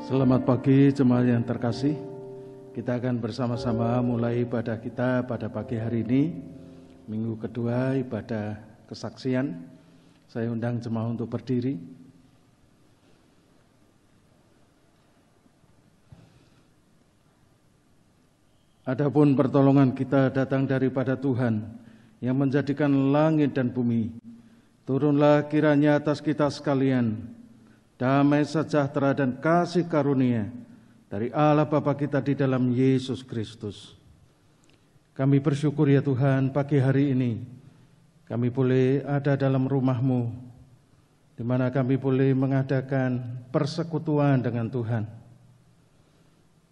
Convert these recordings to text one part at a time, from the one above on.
Selamat pagi jemaat yang terkasih. Kita akan bersama-sama mulai ibadah kita pada pagi hari ini, minggu kedua ibadah kesaksian. Saya undang jemaat untuk berdiri. Adapun pertolongan kita datang daripada Tuhan yang menjadikan langit dan bumi. Turunlah kiranya atas kita sekalian damai sejahtera dan kasih karunia dari Allah Bapa kita di dalam Yesus Kristus. Kami bersyukur ya Tuhan, pagi hari ini kami boleh ada dalam rumah-Mu, di mana kami boleh mengadakan persekutuan dengan Tuhan.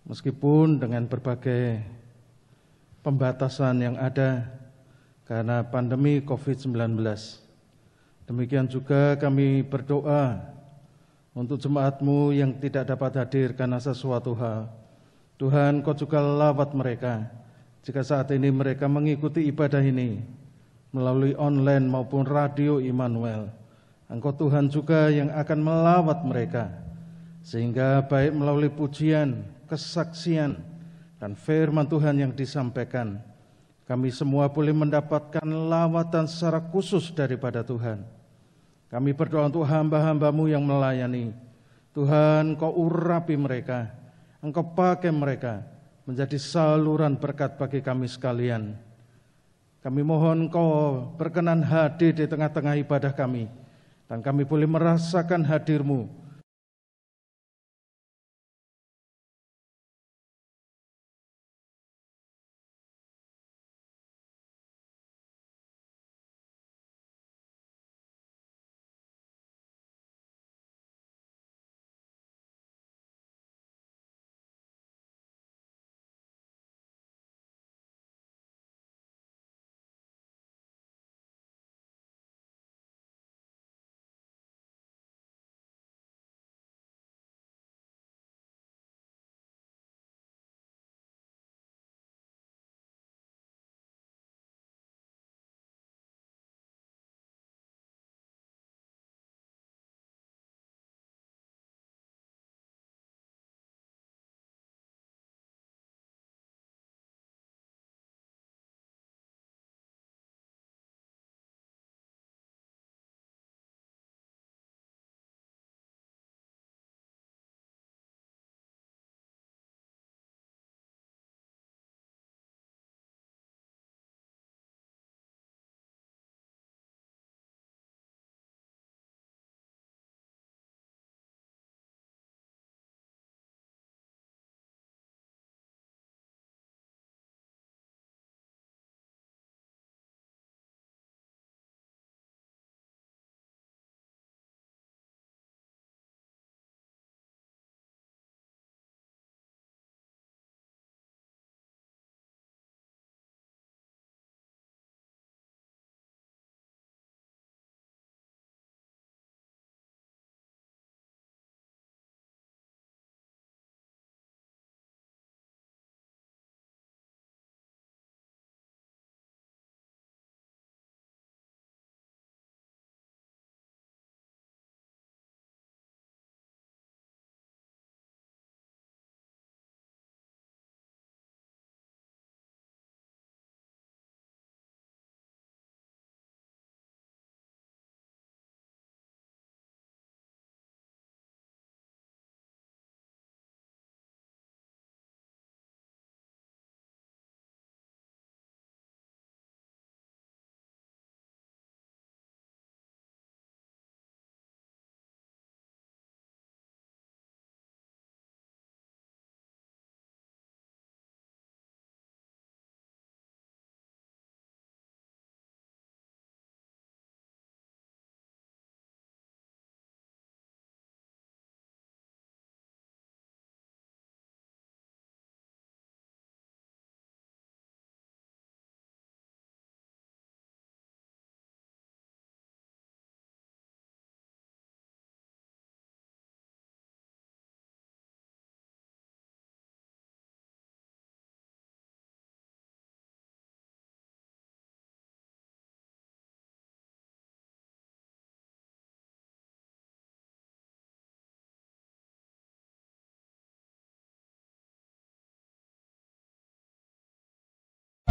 Meskipun dengan berbagai pembatasan yang ada karena pandemi COVID-19. Demikian juga kami berdoa untuk jemaat-Mu yang tidak dapat hadir karena sesuatu hal. Tuhan, Kau juga lawat mereka. Jika saat ini mereka mengikuti ibadah ini melalui online maupun radio Immanuel, Engkau Tuhan juga yang akan melawat mereka. Sehingga baik melalui pujian, kesaksian, dan firman Tuhan yang disampaikan, kami semua boleh mendapatkan lawatan secara khusus daripada Tuhan. Kami berdoa untuk hamba-hamba-Mu yang melayani. Tuhan, Kau urapi mereka, Engkau pakai mereka menjadi saluran berkat bagi kami sekalian. Kami mohon Kau berkenan hadir di tengah-tengah ibadah kami, dan kami boleh merasakan hadir-Mu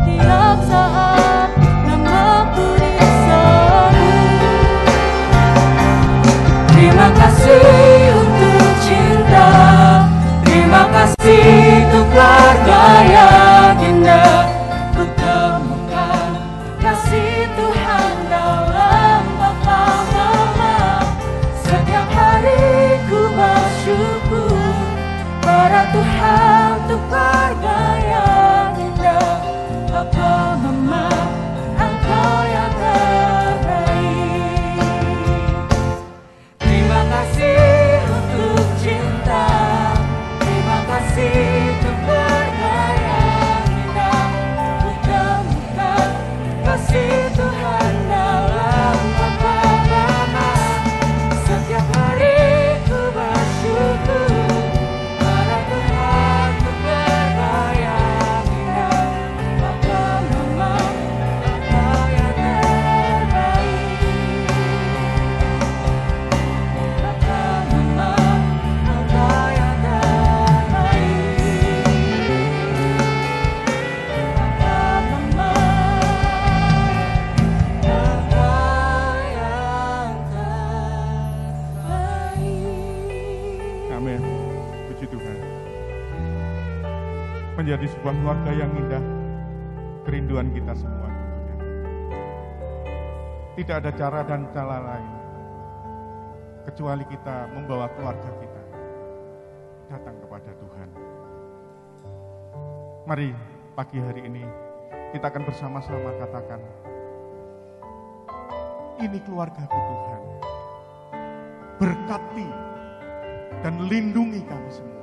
Tiap saat namaku diseru. Terima kasih untuk cinta, terima kasih untuk keluarga yang indah. Ku temukan kasih Tuhan dalam Bapa Mama. Setiap hari ku bersyukur pada Tuhan untuk keluarga yang indah. Bapa Mama, Engkau yang terbaik. Terima kasih untuk cinta, terima kasih untuk keluarga yang indah. Ku temukan kasih Tuhan dalam Bapa Mama. Setiap hari ku bersyukur pada Tuhan untuk keluarga yang indah. Bapa Mama, Engkau yang terbaik. Bapa Mama, Engkau yang terbaik. Bapa Mama, Engkau yang terbaik. Amin. Puji Tuhan. Menjadi sebuah keluarga yang indah, kerinduan kita semua tentunya. Tidak ada cara dan cara lain kecuali kita membawa keluarga kita datang kepada Tuhan. Mari pagi hari ini kita akan bersama-sama katakan, ini keluargaku Tuhan. Berkati dan lindungi kami semua.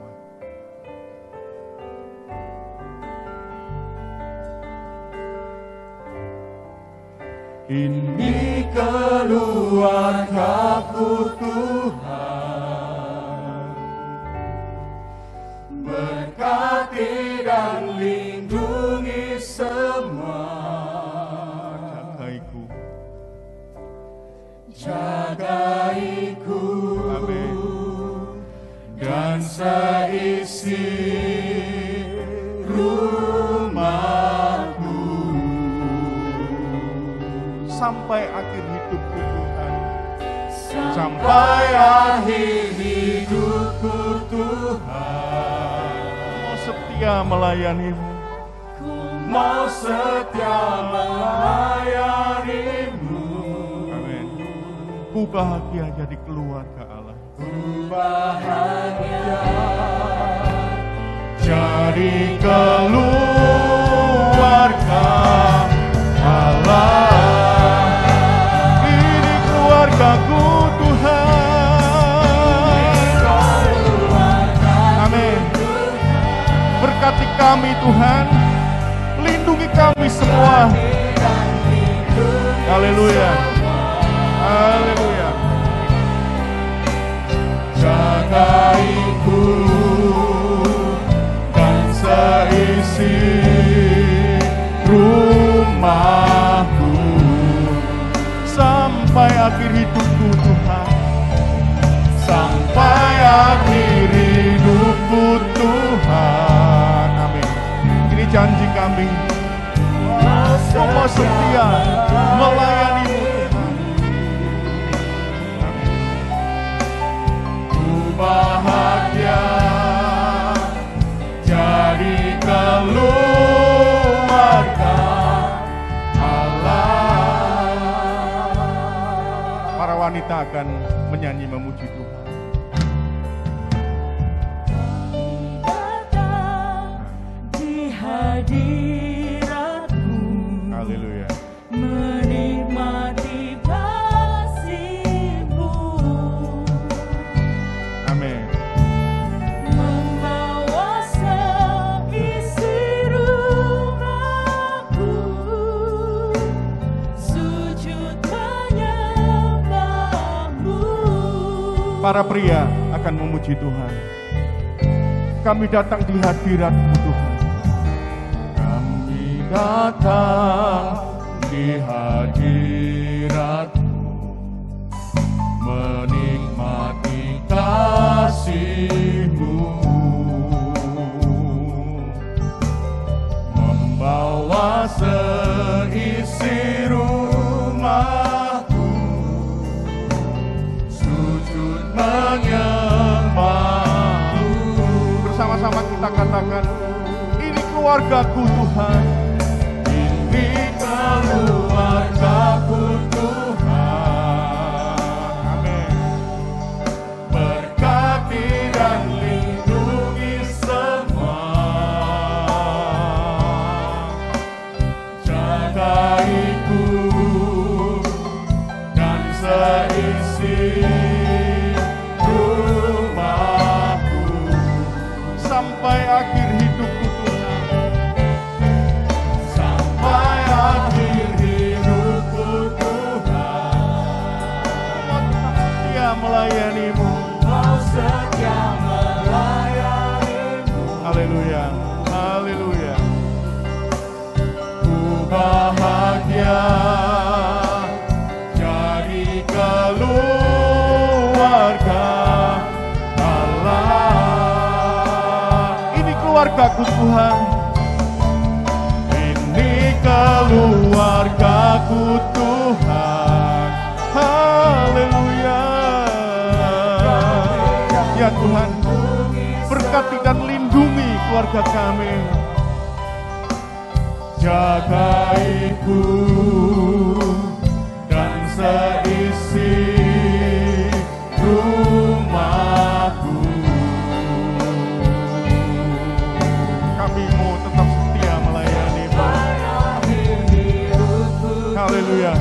Ini keluargaku Tuhan, berkati dan lindungi semua. Jagaiku, jagaiku, amin, dan seisi rumahku sampai akhir hidupku Tuhan, sampai akhir hidupku Tuhan. Mau setia melayanimu, mau setia melayanimu. Amin. Ku bahagia jadi keluarga Allah. Ku bahagia jadi keluarga Allah. Ini keluargaku Tuhan. Amin. Berkati kami Tuhan, lindungi kami semua. Haleluya. Haleluya. Jagaiku dan seisi rumahku sampai akhir hidupku Tuhan, sampai akhir hidupku Tuhan. Amin. Ini janji kami, semua setia melayanimu Tuhan. Amin. Ku bahagia jadi keluarga Allah. Para wanita akan menyanyi memuji Tuhan. Di hadiratmu, Haleluya. menikmati kasih-Mu, Amin. membawa seisi rumahku, sujud menyembah-Mu. Para pria akan memuji Tuhan. Kami datang di hadirat-Mu Tuhan. Kami datang di hadirat-Mu, menikmati kasih-Mu, membawa seisi rumahku sujud menyembahmu. Bersama-sama kita katakan, ini keluargaku Tuhan, ini keluargaku Tuhan. Amin. Berkati dan lindungi semua, jagaiku dan seisi rumahku sampai akhir hidupku Tuhan, sampai akhir hidupku Tuhan. Mau tetap setia melayanimu, mau setia melayanimu. Haleluya, haleluya. Ku bahagia jadi keluarga Allah. Ini keluargaku Tuhan, ini keluargaku Tuhan. Haleluya. Ya Tuhan, berkati dan lindungi keluarga kami, jagaiku dan seisi rumahku. Kami mau tetap setia melayani-Mu. Haleluya,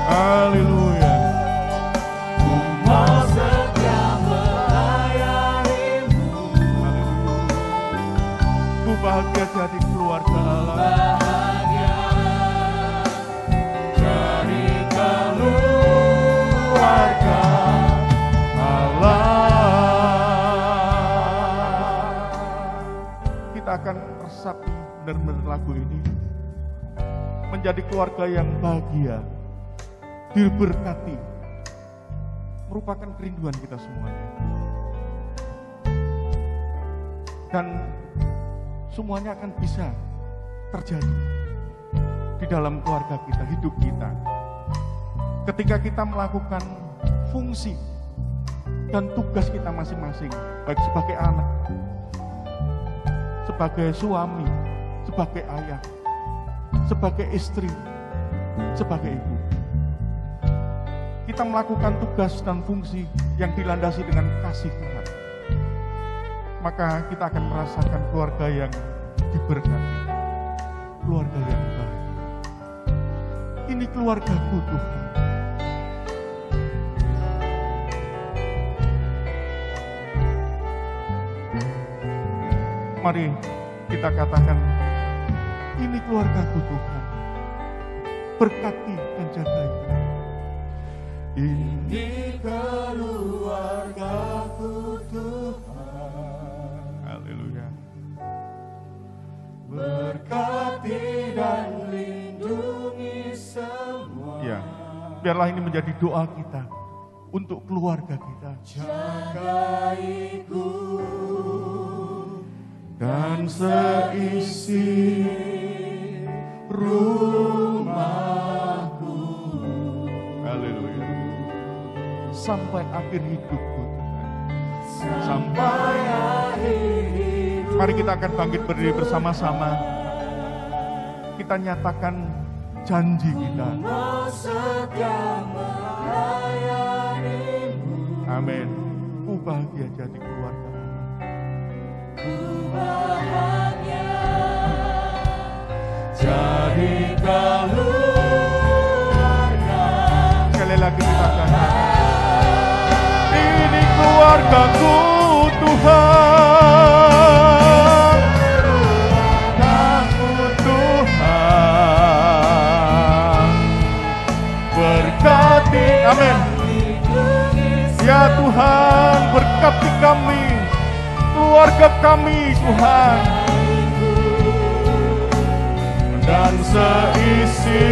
haleluya. Ku mau setia melayani-Mu. Ku bahagia jadi keluarga Allah, jadi keluarga Allah. Kita akan resapi benar-benar lagu ini, menjadi keluarga yang bahagia, diberkati, merupakan kerinduan kita semuanya. Dan semuanya akan bisa terjadi di dalam keluarga kita, hidup kita, ketika kita melakukan fungsi dan tugas kita masing-masing, baik sebagai anak, sebagai suami, sebagai ayah, sebagai istri, sebagai ibu. Kita melakukan tugas dan fungsi yang dilandasi dengan kasih Tuhan, maka kita akan merasakan keluarga yang diberkati, keluarga yang bahagia. Ini keluargaku Tuhan. Mari kita katakan, ini keluargaku Tuhan, berkati dan jagai. Ini keluargaku Tuhan. Haleluya. Berkati dan lindungi semua. Ya, biarlah ini menjadi doa kita untuk keluarga kita. Jagaiku dan seisi rumahku. Haleluya. Sampai akhir hidupku Tuhan. Sampai akhir hidup. Mari kita akan bangkit berdiri bersama-sama. Kita nyatakan janji kita. Amin. Ku bahagia jadi keluarga. Ku bahagia jadi keluarga. Sekali lagi kita katakan, ini keluargaku Tuhan, keluargaku Tuhan, berkati, amin. Ya Tuhan, berkati kami, keluarga kami Tuhan, dan seisi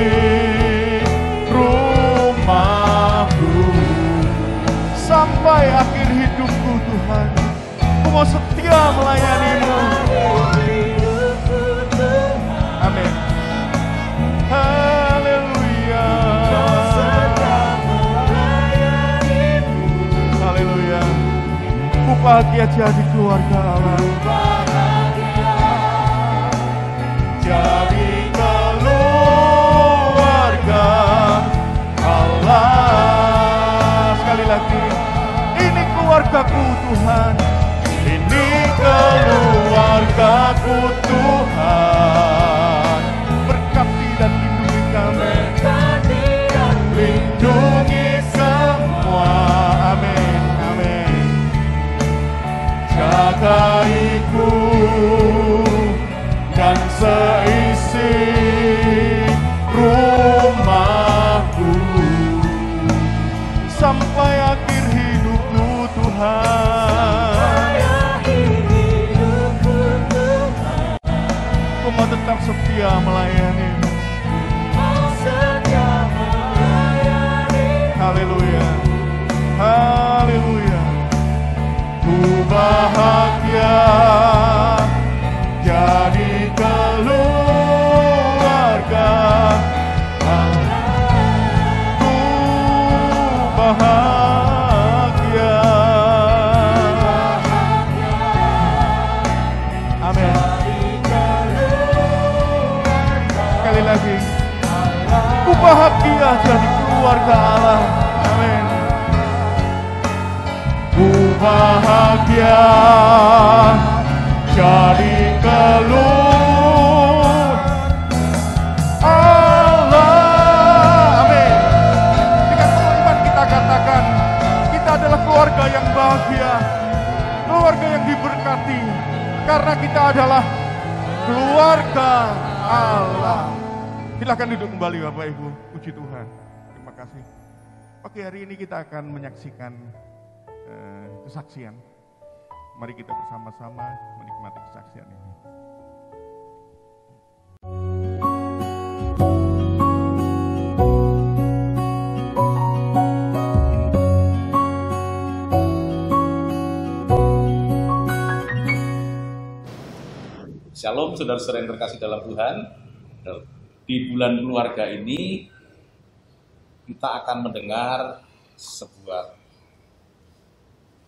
rumahku sampai akhir hidupku Tuhan. Ku mau setia melayani-Mu. Amin. bahagia jadi keluarga Allah. Jadi keluarga Allah. Sekali lagi, ini keluargaku Tuhan. Ini keluargaku Tuhan. Berkati dan lindungi kami. Lindungi semua. Amin, amin. Jagaiku dan seisi rumahku sampai akhir hidupku Tuhan. Ku mau tetap setia melayani. Haleluya, haleluya. Ku bahagia jadi keluarga Allah. Ku bahagia. Amin. Sekali lagi, ku bahagia jadi keluarga Allah. Amin. Ku bahagia jadi keluarga Allah. Amin. Dengan penuh iman kita katakan, kita adalah keluarga yang bahagia, keluarga yang diberkati, karena kita adalah keluarga Allah. Silakan duduk kembali Bapak Ibu. Puji Tuhan. Terima kasih. Pagi hari ini kita akan menyaksikan kesaksian. Mari kita bersama-sama menikmati kesaksian ini. Shalom saudara-saudara yang terkasih dalam Tuhan. Di bulan keluarga ini kita akan mendengar sebuah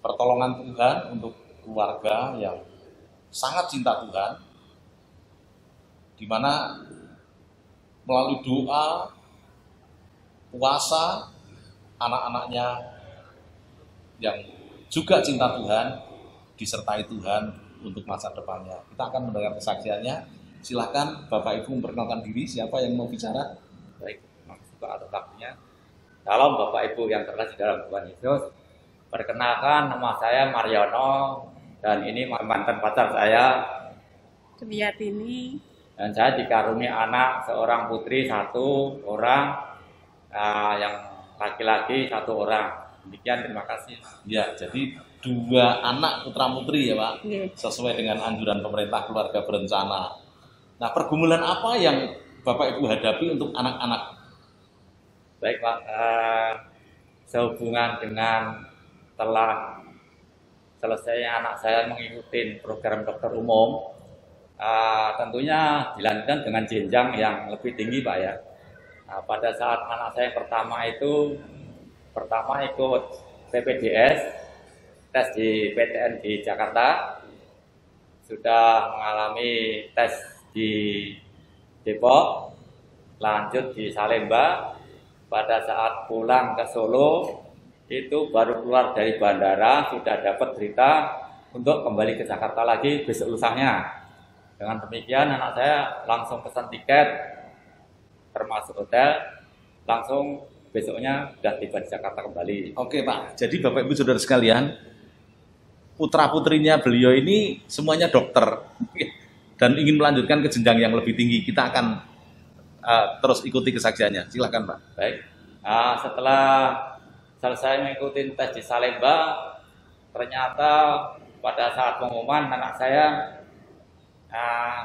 pertolongan Tuhan untuk keluarga yang sangat cinta Tuhan, di mana melalui doa, puasa, anak-anaknya yang juga cinta Tuhan disertai Tuhan untuk masa depannya. Kita akan mendengar kesaksiannya. Silakan Bapak Ibu memperkenalkan diri, siapa yang mau bicara? Baik, maksud atas waktunya. Salam Bapak Ibu yang terkasih dalam Tuhan Yesus. Perkenalkan, nama saya Mariono dan ini mantan pacar saya. Sumiatini. Dan saya dikaruni anak seorang putri satu orang, yang laki-laki satu orang. Demikian, terima kasih. Ya, jadi 2 anak putra putri ya Pak, sesuai dengan anjuran pemerintah keluarga berencana. Nah, pergumulan apa yang Bapak Ibu hadapi untuk anak-anak? Baik Pak, sehubungan dengan telah selesainya anak saya mengikuti program dokter umum, tentunya dilanjutkan dengan jenjang yang lebih tinggi Pak ya. Nah, pada saat anak saya yang pertama ikut PPDS, tes di PTN di Jakarta, sudah mengalami tes di Depok, lanjut di Salemba. Pada saat pulang ke Solo, itu baru keluar dari bandara, sudah dapat berita untuk kembali ke Jakarta lagi besok lusanya. Dengan demikian anak saya langsung pesan tiket, termasuk hotel, langsung besoknya sudah tiba di Jakarta kembali. Oke Pak, jadi Bapak Ibu Saudara sekalian, putra-putrinya beliau ini semuanya dokter dan ingin melanjutkan ke jenjang yang lebih tinggi. Kita akan terus ikuti kesaksiannya. Silakan Pak. Baik. Setelah selesai mengikuti tes di Salemba, ternyata pada saat pengumuman anak saya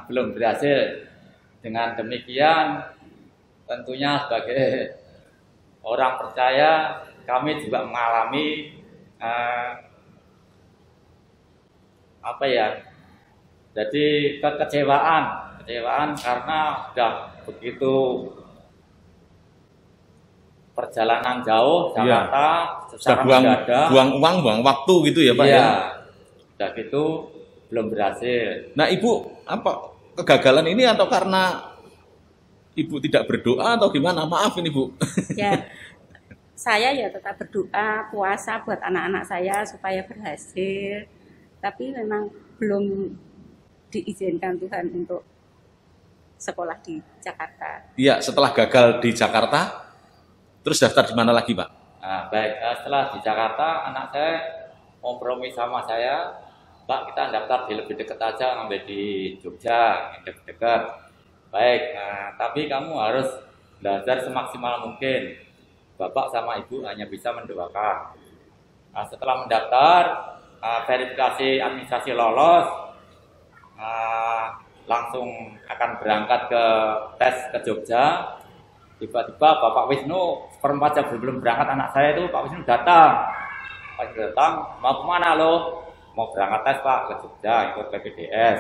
belum berhasil. Dengan demikian, tentunya sebagai orang percaya, kami juga mengalami jadi kekecewaan karena sudah begitu perjalanan jauh Jakarta, sudah buang uang, buang waktu gitu ya Pak iya. ya. Udah gitu belum berhasil. Nah, Ibu apa kegagalan ini atau karena Ibu tidak berdoa atau gimana? Maaf ini, Bu. Ya, saya ya tetap berdoa, puasa buat anak-anak saya supaya berhasil. Tapi memang belum diizinkan Tuhan untuk sekolah di Jakarta. Iya, setelah gagal di Jakarta, terus daftar di mana lagi, Pak? Nah, baik, setelah di Jakarta anak saya kompromi sama saya, Pak kita daftar di lebih dekat aja, ngambil di Jogja, yang dekat. Baik, nah, tapi kamu harus belajar semaksimal mungkin. Bapak sama Ibu hanya bisa mendoakan. Nah, setelah mendaftar, verifikasi administrasi lolos, langsung akan berangkat ke tes ke Jogja. Tiba-tiba Bapak Wisnu seperempat jam belum berangkat anak saya itu Pak Wisnu datang. Pak Wisnu datang, mau kemana lo? Mau berangkat tes Pak ke Jogja ikut PPDS.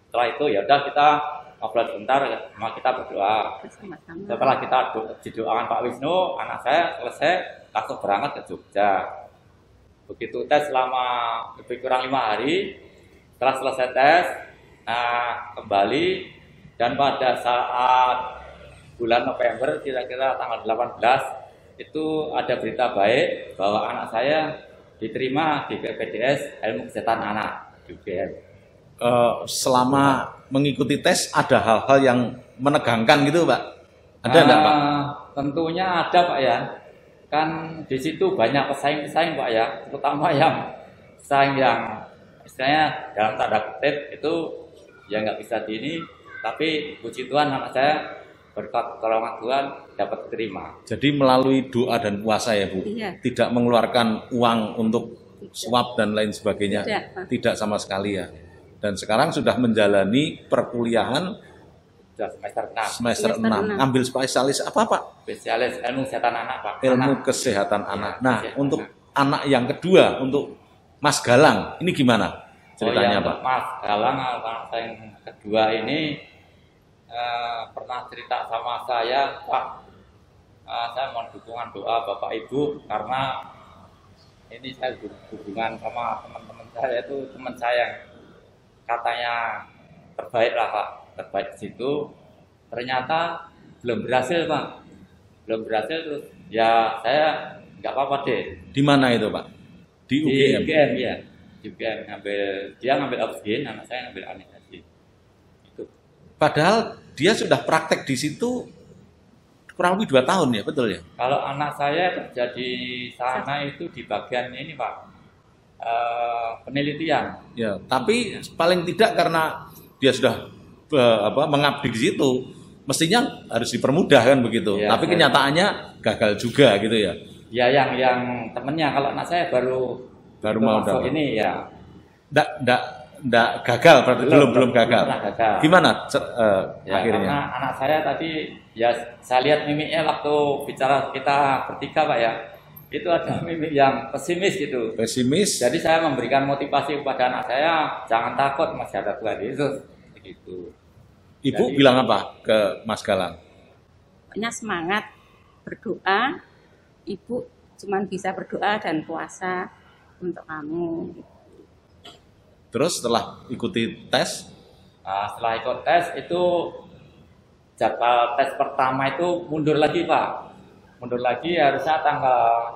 Setelah itu ya udah kita ngobrol sebentar, kita berdoa. Bersama-sama. Setelah kita didoakan Pak Wisnu, anak saya selesai langsung berangkat ke Jogja. Begitu tes selama lebih kurang 5 hari, setelah selesai tes, kembali dan pada saat bulan November kira-kira tanggal 18 itu ada berita baik bahwa anak saya diterima di PPDS Ilmu Kesehatan Anak UGM. Selama mengikuti tes ada hal-hal yang menegangkan gitu, Pak? Ada enggak, Pak? Tentunya ada, Pak ya. Kan di situ banyak pesaing-pesaing, Pak ya, terutama yang pesaing yang istilahnya dalam tanda kutip itu ya nggak bisa di ini, tapi puji Tuhan anak saya berkat pertolongan Tuhan dapat terima. Jadi melalui doa dan puasa ya, Bu? Iya. Tidak mengeluarkan uang untuk swab dan lain sebagainya? Tidak sama sekali ya? Dan sekarang sudah menjalani perkuliahan Sudah semester 6. semester 6. Ambil spesialis apa, Pak? Spesialis ilmu kesehatan anak, Pak. Ilmu kesehatan anak. Nah, untuk anak yang kedua, untuk Mas Galang, ini gimana ceritanya, Pak? Mas Galang, anak saya yang kedua ini pernah cerita sama saya, Pak, saya mohon dukungan doa Bapak Ibu karena ini saya hubungan sama teman-teman saya itu teman saya yang katanya terbaik lah, Pak, terbaik di situ. Ternyata belum berhasil, Pak, belum berhasil. Terus ya saya nggak apa-apa deh. Di mana itu, Pak? Di UGM? Di UGM ya, di UGM dia ngambil oksigen, anak saya ngambil anestesi. Itu. Padahal dia sudah praktek di situ kurang lebih 2 tahun ya, betul ya? Kalau anak saya kerja di sana itu di bagian ini, Pak, penelitian. Ya, tapi paling tidak karena dia sudah mengabdi di situ, mestinya harus dipermudah kan begitu. Ya, tapi kenyataannya gagal juga gitu ya. Ya yang temennya, kalau anak saya baru mau masuk dapat. ini ya. Nggak gagal, berarti belum gagal. Gagal. Gimana Ya, akhirnya? karena anak saya tadi ya saya lihat mimiknya waktu bicara kita bertiga, Pak ya. Itu ada mimik yang pesimis gitu. Pesimis. Jadi saya memberikan motivasi kepada anak saya, jangan takut, masih ada Tuhan Yesus. Begitu. Ibu Jadi, bilang apa ke Mas Galang? Pokoknya semangat berdoa. Ibu cuma bisa berdoa dan puasa untuk kamu. Terus setelah ikuti tes, Nah, setelah ikut tes itu jadwal tes pertama itu mundur lagi, Pak. Mundur lagi harusnya tanggal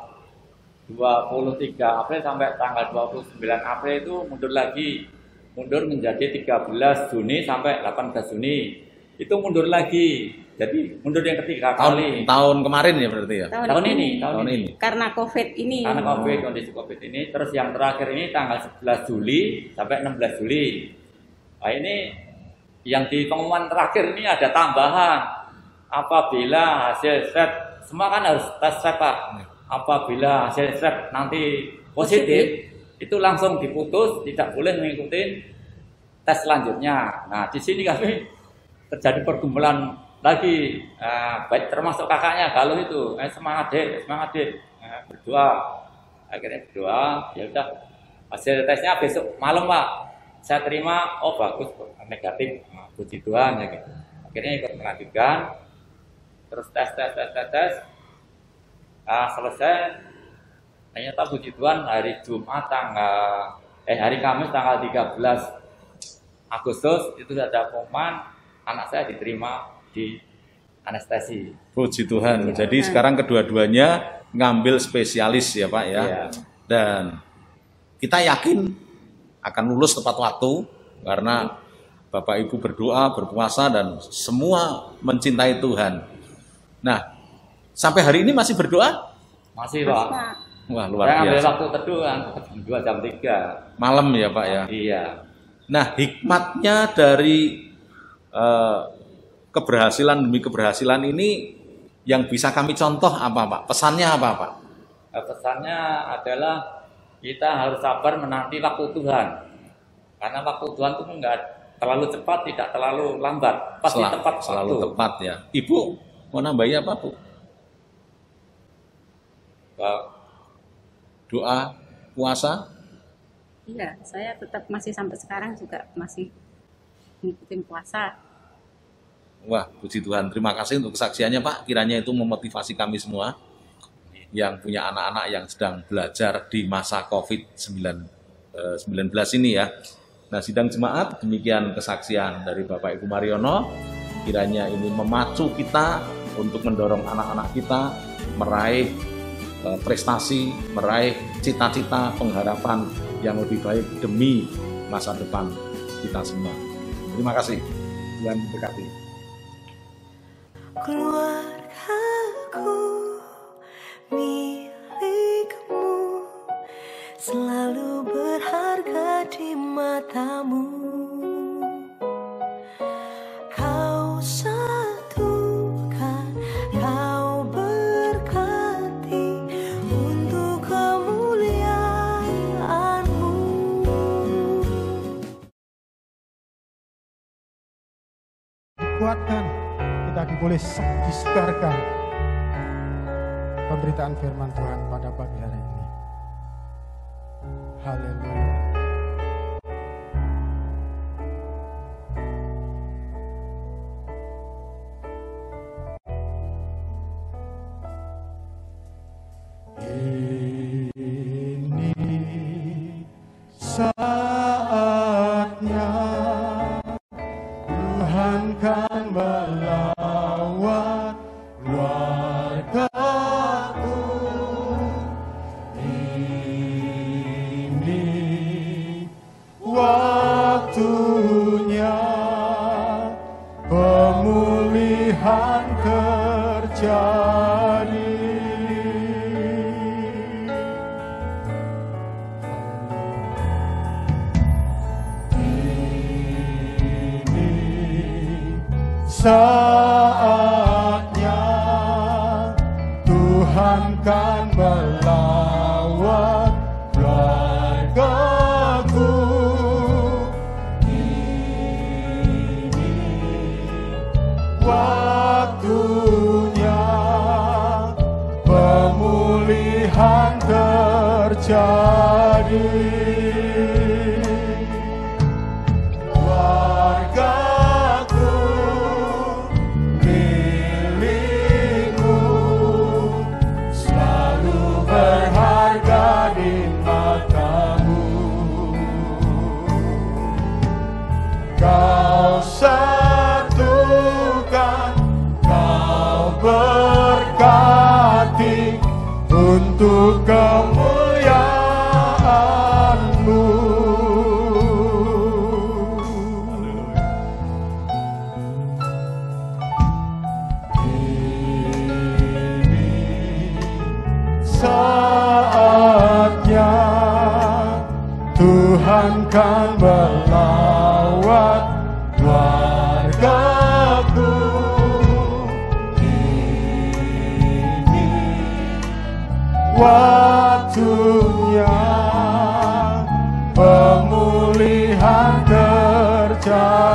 23 April sampai tanggal 29 April itu mundur lagi. Mundur menjadi 13 Juni sampai 18 Juni. Itu mundur lagi. Jadi mundur yang ketiga kali. tahun kemarin ya berarti ya? Tahun ini. Karena COVID ini. Karena COVID, kondisi COVID ini. Terus yang terakhir ini tanggal 11 Juli sampai 16 Juli. Nah ini yang di pengumuman terakhir ini ada tambahan. Apabila hasil swab, semua kan harus tes swab, Pak. Apabila hasil swab nanti positif, itu langsung diputus, tidak boleh mengikuti tes selanjutnya. Nah di sini kami terjadi pergumulan lagi, baik termasuk kakaknya Galuh itu, semangat dek, berdoa. Akhirnya berdoa, ya udah hasil tesnya besok malam, Pak, saya terima, oh bagus, negatif, puji Tuhan ya gitu. Akhirnya ikut melanjutkan, terus tes, selesai. Ternyata puji Tuhan hari Jumat tanggal hari Kamis tanggal 13 Agustus itu ada pengumuman anak saya diterima di anestesi. Puji Tuhan. Jadi sekarang kedua-duanya ngambil spesialis ya Pak ya. Iya. Dan kita yakin akan lulus tepat waktu karena Bapak Ibu berdoa, berpuasa dan semua mencintai Tuhan. Nah, sampai hari ini masih berdoa? Masih Pak. Wah, luar Saya ngambil biasa. waktu teduh kan jam 3. Malam ya Pak ya. Iya. Nah, hikmatnya dari keberhasilan demi keberhasilan ini yang bisa kami contoh apa Pak? Pesannya apa Pak? Pesannya adalah kita harus sabar menanti waktu Tuhan. Karena waktu Tuhan itu enggak terlalu cepat, tidak terlalu lambat. Pasti tepat selalu waktu. tepat ya. Ibu mau nambahin apa Bu? Doa, puasa? Iya, saya tetap masih sampai sekarang juga masih ngikutin puasa. Wah, puji Tuhan. Terima kasih untuk kesaksiannya Pak. Kiranya itu memotivasi kami semua yang punya anak-anak yang sedang belajar di masa COVID-19 ini ya. Nah, sidang jemaat, demikian kesaksian dari Bapak Ibu Mariono. Kiranya ini memacu kita untuk mendorong anak-anak kita meraih prestasi, meraih cita-cita, pengharapan yang lebih baik demi masa depan kita semua. Terima kasih. Tuhan berkati. Keluargaku milikmu, selalu berharga di matamu. Kau satukan, kau berkati untuk kemuliaan-Mu. Kuatkan, kita boleh disegarkan pemberitaan firman Tuhan pada pagi hari ini. Haleluya. Ini saatnya Tuhan kan melawat keluargaku. Ini waktunya pemulihan terjadi. Saatnya Tuhan kan melawat keluargaku. Ini waktunya pemulihan terjadi. Kau satukan, kau berkati untuk kemuliaan-Mu. Ini saatnya Tuhan kan melawat keluargaku. Ini waktunya pemulihan terjadi.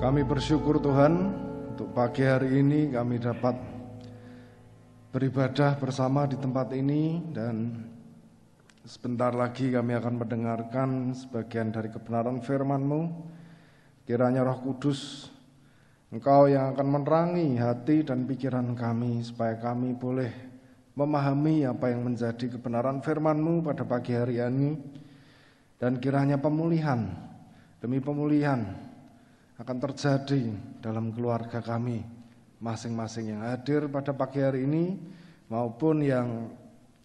Kami bersyukur Tuhan untuk pagi hari ini kami dapat beribadah bersama di tempat ini, dan sebentar lagi kami akan mendengarkan sebagian dari kebenaran firman-Mu. Kiranya Roh Kudus, Engkau yang akan menerangi hati dan pikiran kami supaya kami boleh memahami apa yang menjadi kebenaran firman-Mu pada pagi hari ini. Dan kiranya pemulihan demi pemulihan akan terjadi dalam keluarga kami masing-masing yang hadir pada pagi hari ini, maupun yang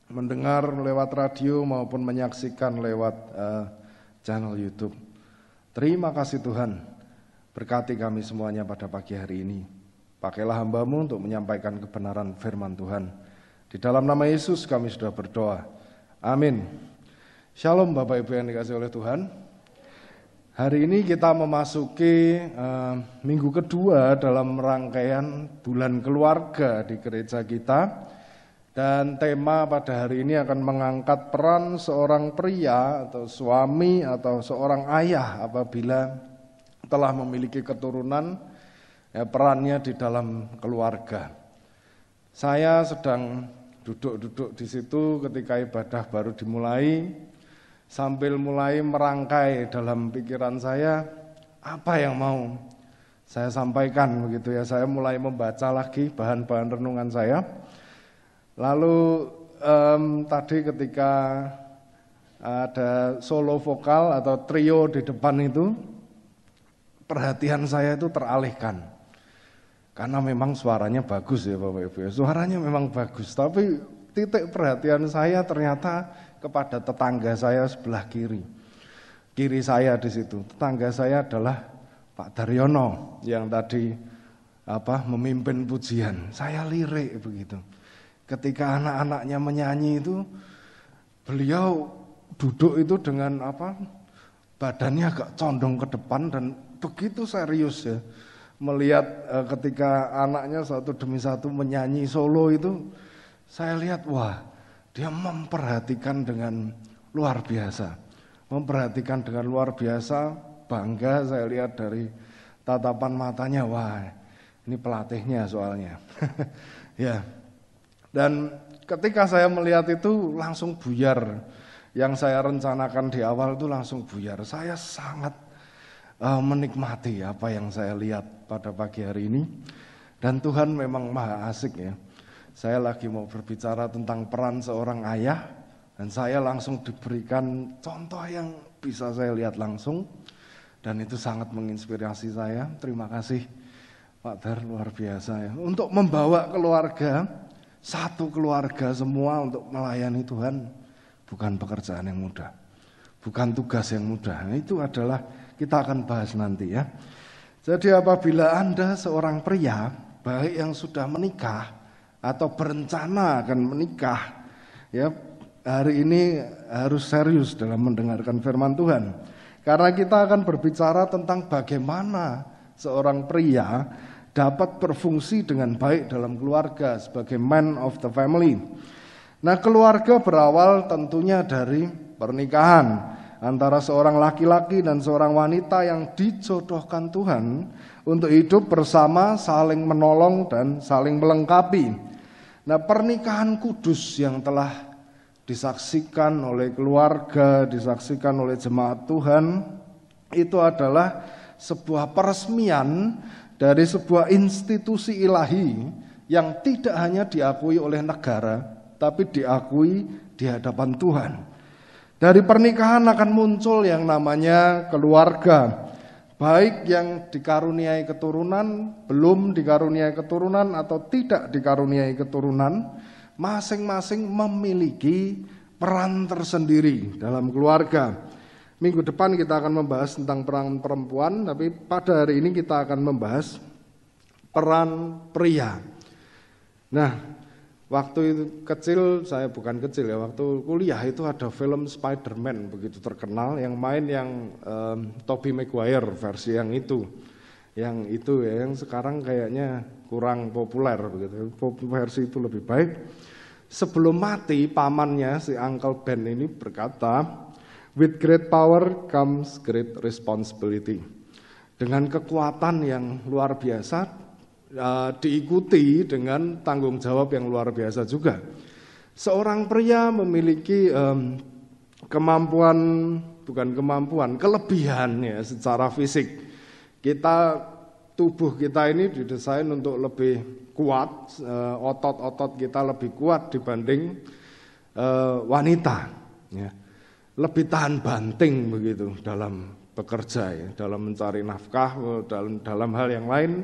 mendengar lewat radio maupun menyaksikan lewat channel YouTube. Terima kasih Tuhan, berkati kami semuanya pada pagi hari ini. Pakailah hamba-Mu untuk menyampaikan kebenaran firman Tuhan. Di dalam nama Yesus kami sudah berdoa. Amin. Shalom Bapak Ibu yang dikasihi oleh Tuhan. Hari ini kita memasuki minggu kedua dalam rangkaian bulan keluarga di gereja kita. Dan tema pada hari ini akan mengangkat peran seorang pria atau suami atau seorang ayah apabila telah memiliki keturunan, perannya di dalam keluarga. Saya sedang duduk-duduk di situ ketika ibadah baru dimulai, sambil mulai merangkai dalam pikiran saya apa yang mau saya sampaikan begitu ya. Saya mulai membaca lagi bahan-bahan renungan saya. Lalu tadi ketika ada solo vokal atau trio di depan itu, perhatian saya itu teralihkan. Karena memang suaranya bagus ya Bapak Ibu. Suaranya memang bagus, tapi titik perhatian saya ternyata kepada tetangga saya sebelah kiri. Kiri saya di situ. Tetangga saya adalah Pak Daryono yang tadi memimpin pujian. Saya lirik begitu. Ketika anak-anaknya menyanyi itu, beliau duduk itu dengan badannya agak condong ke depan dan begitu serius ya. Melihat ketika anaknya satu demi satu menyanyi solo itu, saya lihat wah, dia memperhatikan dengan luar biasa. Memperhatikan dengan luar biasa, bangga saya lihat dari tatapan matanya, wah ini pelatihnya soalnya. Ya. Dan ketika saya melihat itu langsung buyar. Yang saya rencanakan di awal itu langsung buyar. Saya sangat menikmati apa yang saya lihat pada pagi hari ini. Dan Tuhan memang maha asik ya. Saya lagi mau berbicara tentang peran seorang ayah, dan saya langsung diberikan contoh yang bisa saya lihat langsung, dan itu sangat menginspirasi saya. Terima kasih Pak Dar, luar biasa ya. Untuk membawa keluarga, satu keluarga semua untuk melayani Tuhan, bukan pekerjaan yang mudah, bukan tugas yang mudah. Nah, itu adalah kita akan bahas nanti ya. Jadi apabila Anda seorang pria, baik yang sudah menikah atau berencana akan menikah, ya hari ini harus serius dalam mendengarkan firman Tuhan. Karena kita akan berbicara tentang bagaimana seorang pria dapat berfungsi dengan baik dalam keluarga sebagai man of the family. Nah, keluarga berawal tentunya dari pernikahan antara seorang laki-laki dan seorang wanita yang dijodohkan Tuhan untuk hidup bersama, saling menolong dan saling melengkapi. Nah, pernikahan kudus yang telah disaksikan oleh keluarga, disaksikan oleh jemaat Tuhan, itu adalah sebuah peresmian dari sebuah institusi ilahi yang tidak hanya diakui oleh negara, tapi diakui di hadapan Tuhan. Dari pernikahan akan muncul yang namanya keluarga. Baik yang dikaruniai keturunan, belum dikaruniai keturunan, atau tidak dikaruniai keturunan, masing-masing memiliki peran tersendiri dalam keluarga. Minggu depan kita akan membahas tentang peran perempuan, tapi pada hari ini kita akan membahas peran pria. Nah, waktu itu kecil, saya bukan kecil ya, waktu kuliah itu ada film Spider-Man begitu terkenal, yang main yang Tobey Maguire versi yang itu ya, yang sekarang kayaknya kurang populer begitu. Versi itu lebih baik. Sebelum mati pamannya si Uncle Ben ini berkata, "With great power comes great responsibility." dengan kekuatan yang luar biasa, diikuti dengan tanggung jawab yang luar biasa juga. Seorang pria memiliki kelebihan ya secara fisik. Tubuh kita ini didesain untuk lebih kuat, otot-otot kita lebih kuat dibanding wanita, ya. Lebih tahan banting begitu dalam bekerja, ya, dalam mencari nafkah, dalam hal yang lain.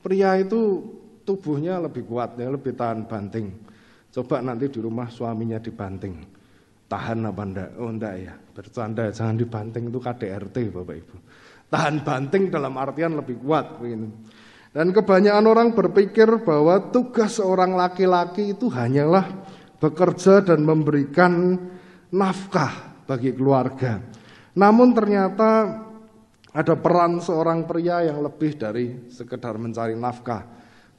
Pria itu tubuhnya lebih kuat, ya, lebih tahan banting. Coba nanti di rumah suaminya dibanting, tahan apa enggak? Oh enggak ya, bercanda, jangan dibanting, itu KDRT Bapak Ibu. Tahan banting dalam artian lebih kuat. Begini. Dan kebanyakan orang berpikir bahwa tugas seorang laki-laki itu hanyalah bekerja dan memberikan nafkah bagi keluarga. Namun ternyata ada peran seorang pria yang lebih dari sekedar mencari nafkah.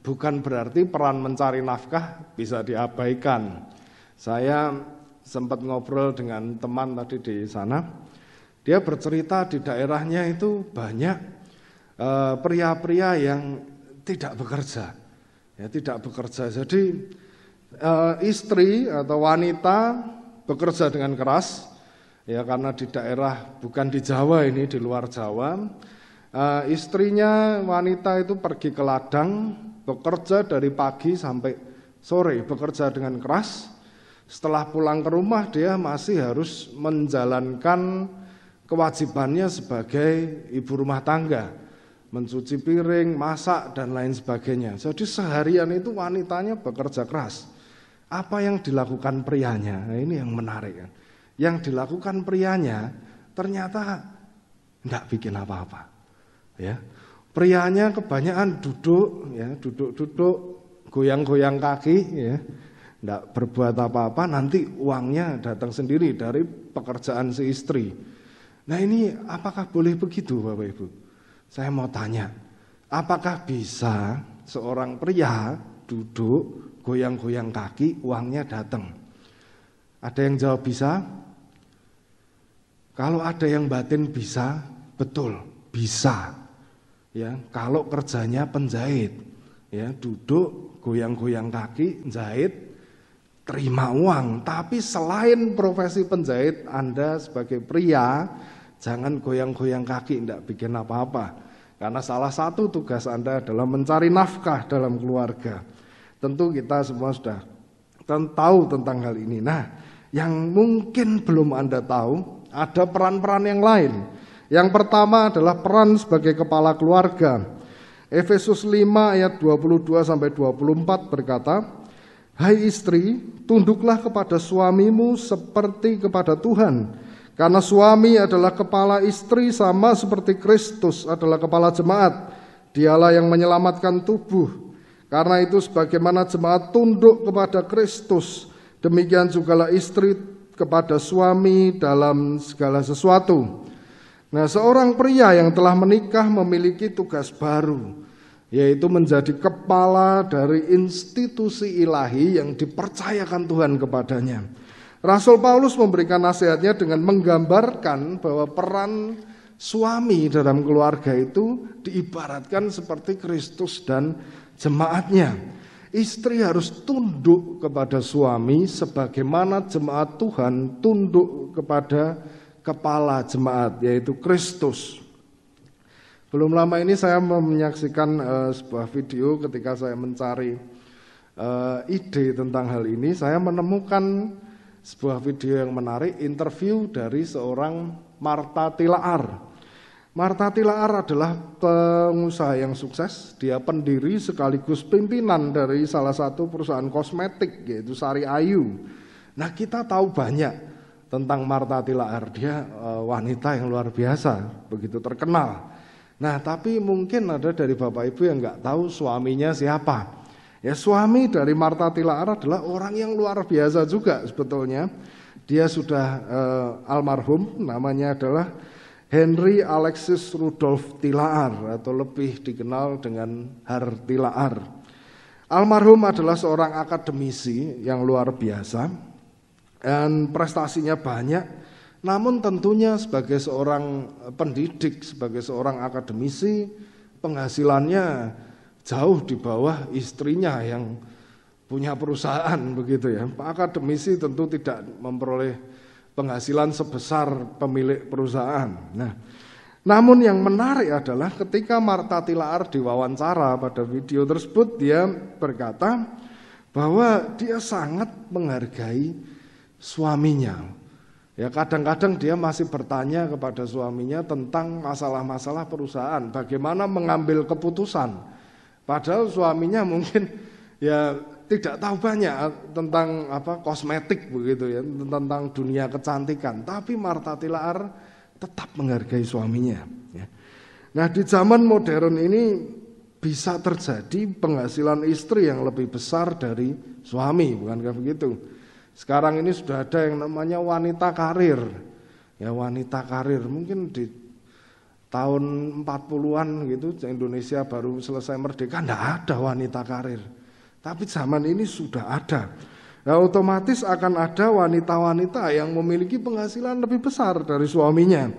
Bukan berarti peran mencari nafkah bisa diabaikan. Saya sempat ngobrol dengan teman tadi di sana. Dia bercerita di daerahnya itu banyak pria-pria yang tidak bekerja. Ya, tidak bekerja. Jadi istri atau wanita bekerja dengan keras. Ya, karena di daerah bukan di Jawa ini, di luar Jawa. Istrinya wanita itu pergi ke ladang, bekerja dari pagi sampai sore, bekerja dengan keras. Setelah pulang ke rumah dia masih harus menjalankan kewajibannya sebagai ibu rumah tangga, mencuci piring, masak, dan lain sebagainya. Jadi seharian itu wanitanya bekerja keras. Apa yang dilakukan prianya? Nah, ini yang menarik kan. Yang dilakukan prianya ternyata tidak bikin apa-apa. Ya, prianya kebanyakan duduk, ya, duduk, goyang-goyang kaki, ya, tidak berbuat apa-apa. Nanti uangnya datang sendiri dari pekerjaan si istri. Nah ini apakah boleh begitu Bapak Ibu? Saya mau tanya, apakah bisa seorang pria duduk, goyang-goyang kaki, uangnya datang? Ada yang jawab bisa? Kalau ada yang batin bisa, betul, bisa. Ya, kalau kerjanya penjahit, ya, duduk, goyang-goyang kaki, jahit, terima uang. Tapi selain profesi penjahit, Anda sebagai pria jangan goyang-goyang kaki, tidak bikin apa-apa. Karena salah satu tugas Anda adalah mencari nafkah dalam keluarga. Tentu kita semua sudah tahu tentang hal ini. Nah, yang mungkin belum Anda tahu, ada peran-peran yang lain. Yang pertama adalah peran sebagai kepala keluarga. Efesus 5 ayat 22-24 berkata, "Hai istri, tunduklah kepada suamimu seperti kepada Tuhan. Karena suami adalah kepala istri sama seperti Kristus adalah kepala jemaat. Dialah yang menyelamatkan tubuh. Karena itu sebagaimana jemaat tunduk kepada Kristus, demikian jugalah istri kepada suami dalam segala sesuatu." Nah, seorang pria yang telah menikah memiliki tugas baru, yaitu menjadi kepala dari institusi ilahi yang dipercayakan Tuhan kepadanya. Rasul Paulus memberikan nasihatnya dengan menggambarkan bahwa peran suami dalam keluarga itu diibaratkan seperti Kristus dan jemaatnya. Istri harus tunduk kepada suami sebagaimana jemaat Tuhan tunduk kepada kepala jemaat, yaitu Kristus. Belum lama ini saya menyaksikan sebuah video ketika saya mencari ide tentang hal ini. Saya menemukan sebuah video yang menarik, interview dari seorang Martha Tilaar. Martha Tilaar adalah pengusaha yang sukses. Dia pendiri sekaligus pimpinan dari salah satu perusahaan kosmetik, yaitu Sari Ayu. Nah, kita tahu banyak tentang Martha Tilaar. Dia wanita yang luar biasa, begitu terkenal. Nah, tapi mungkin ada dari Bapak Ibu yang nggak tahu suaminya siapa. Ya, suami dari Martha Tilaar adalah orang yang luar biasa juga sebetulnya. Dia sudah almarhum, namanya adalah Henry Alexis Rudolf Tilaar atau lebih dikenal dengan Har Tilaar. Almarhum adalah seorang akademisi yang luar biasa dan prestasinya banyak. Namun tentunya sebagai seorang pendidik, sebagai seorang akademisi, penghasilannya jauh di bawah istrinya yang punya perusahaan begitu ya. Pak akademisi tentu tidak memperoleh penghasilan sebesar pemilik perusahaan. Nah, namun yang menarik adalah ketika Martha Tilaar diwawancara pada video tersebut, dia berkata bahwa dia sangat menghargai suaminya. Ya, kadang-kadang dia masih bertanya kepada suaminya tentang masalah-masalah perusahaan, bagaimana mengambil keputusan. Padahal suaminya mungkin ya tidak tahu banyak tentang kosmetik begitu ya, tentang dunia kecantikan. Tapi Martha Tilaar tetap menghargai suaminya. Ya. Nah, di zaman modern ini bisa terjadi penghasilan istri yang lebih besar dari suami, bukankah begitu? Sekarang ini sudah ada yang namanya wanita karir. Ya, wanita karir mungkin di tahun 40-an gitu, Indonesia baru selesai merdeka, enggak ada wanita karir. Tapi zaman ini sudah ada. Nah, otomatis akan ada wanita-wanita yang memiliki penghasilan lebih besar dari suaminya.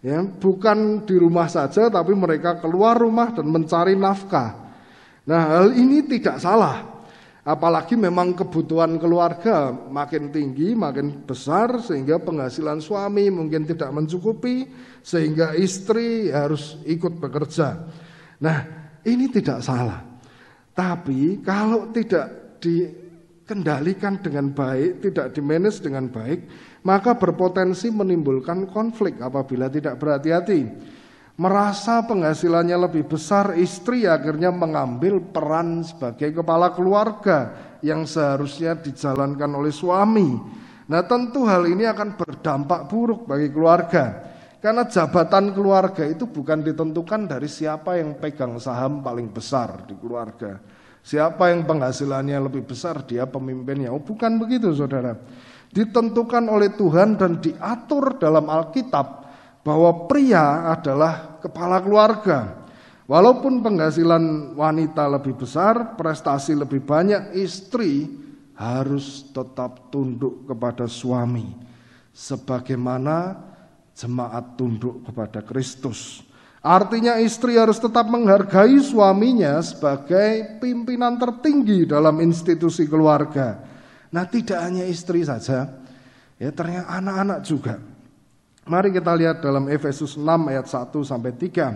Ya, bukan di rumah saja, tapi mereka keluar rumah dan mencari nafkah. Nah, hal ini tidak salah. Apalagi memang kebutuhan keluarga makin tinggi, makin besar, sehingga penghasilan suami mungkin tidak mencukupi, sehingga istri harus ikut bekerja. Nah, ini tidak salah. Tapi kalau tidak dikendalikan dengan baik, tidak dimanage dengan baik, maka berpotensi menimbulkan konflik apabila tidak berhati-hati. Merasa penghasilannya lebih besar, istri akhirnya mengambil peran sebagai kepala keluarga yang seharusnya dijalankan oleh suami. Nah, tentu hal ini akan berdampak buruk bagi keluarga. Karena jabatan keluarga itu bukan ditentukan dari siapa yang pegang saham paling besar di keluarga. Siapa yang penghasilannya lebih besar, dia pemimpinnya. Oh, bukan begitu, saudara. Ditentukan oleh Tuhan dan diatur dalam Alkitab bahwa pria adalah kepala keluarga. Walaupun penghasilan wanita lebih besar, prestasi lebih banyak, istri harus tetap tunduk kepada suami. Sebagaimana jemaat tunduk kepada Kristus. Artinya istri harus tetap menghargai suaminya sebagai pimpinan tertinggi dalam institusi keluarga. Nah, tidak hanya istri saja, ya ternyata anak-anak juga. Mari kita lihat dalam Efesus 6 ayat 1-3.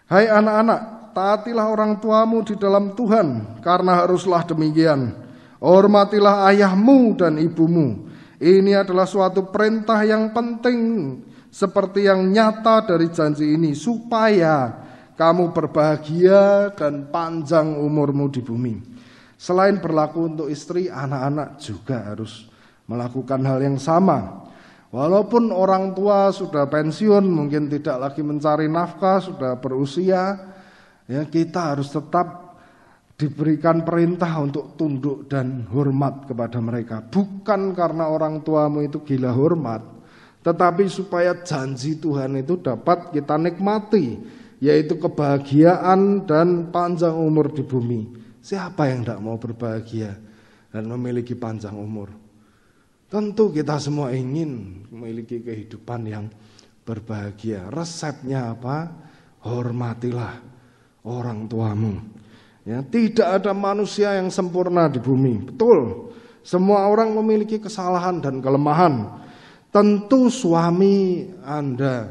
Hai anak-anak, taatilah orang tuamu di dalam Tuhan, karena haruslah demikian. Hormatilah ayahmu dan ibumu. Ini adalah suatu perintah yang penting, seperti yang nyata dari janji ini, supaya kamu berbahagia dan panjang umurmu di bumi. Selain berlaku untuk istri, anak-anak juga harus melakukan hal yang sama. Walaupun orang tua sudah pensiun, mungkin tidak lagi mencari nafkah, sudah berusia, ya kita harus tetap diberikan perintah untuk tunduk dan hormat kepada mereka. Bukan karena orang tuamu itu gila hormat, tetapi supaya janji Tuhan itu dapat kita nikmati, yaitu kebahagiaan dan panjang umur di bumi. Siapa yang tidak mau berbahagia dan memiliki panjang umur? Tentu kita semua ingin memiliki kehidupan yang berbahagia. Resepnya apa? Hormatilah orang tuamu. Ya, tidak ada manusia yang sempurna di bumi. Betul, semua orang memiliki kesalahan dan kelemahan. Tentu suami Anda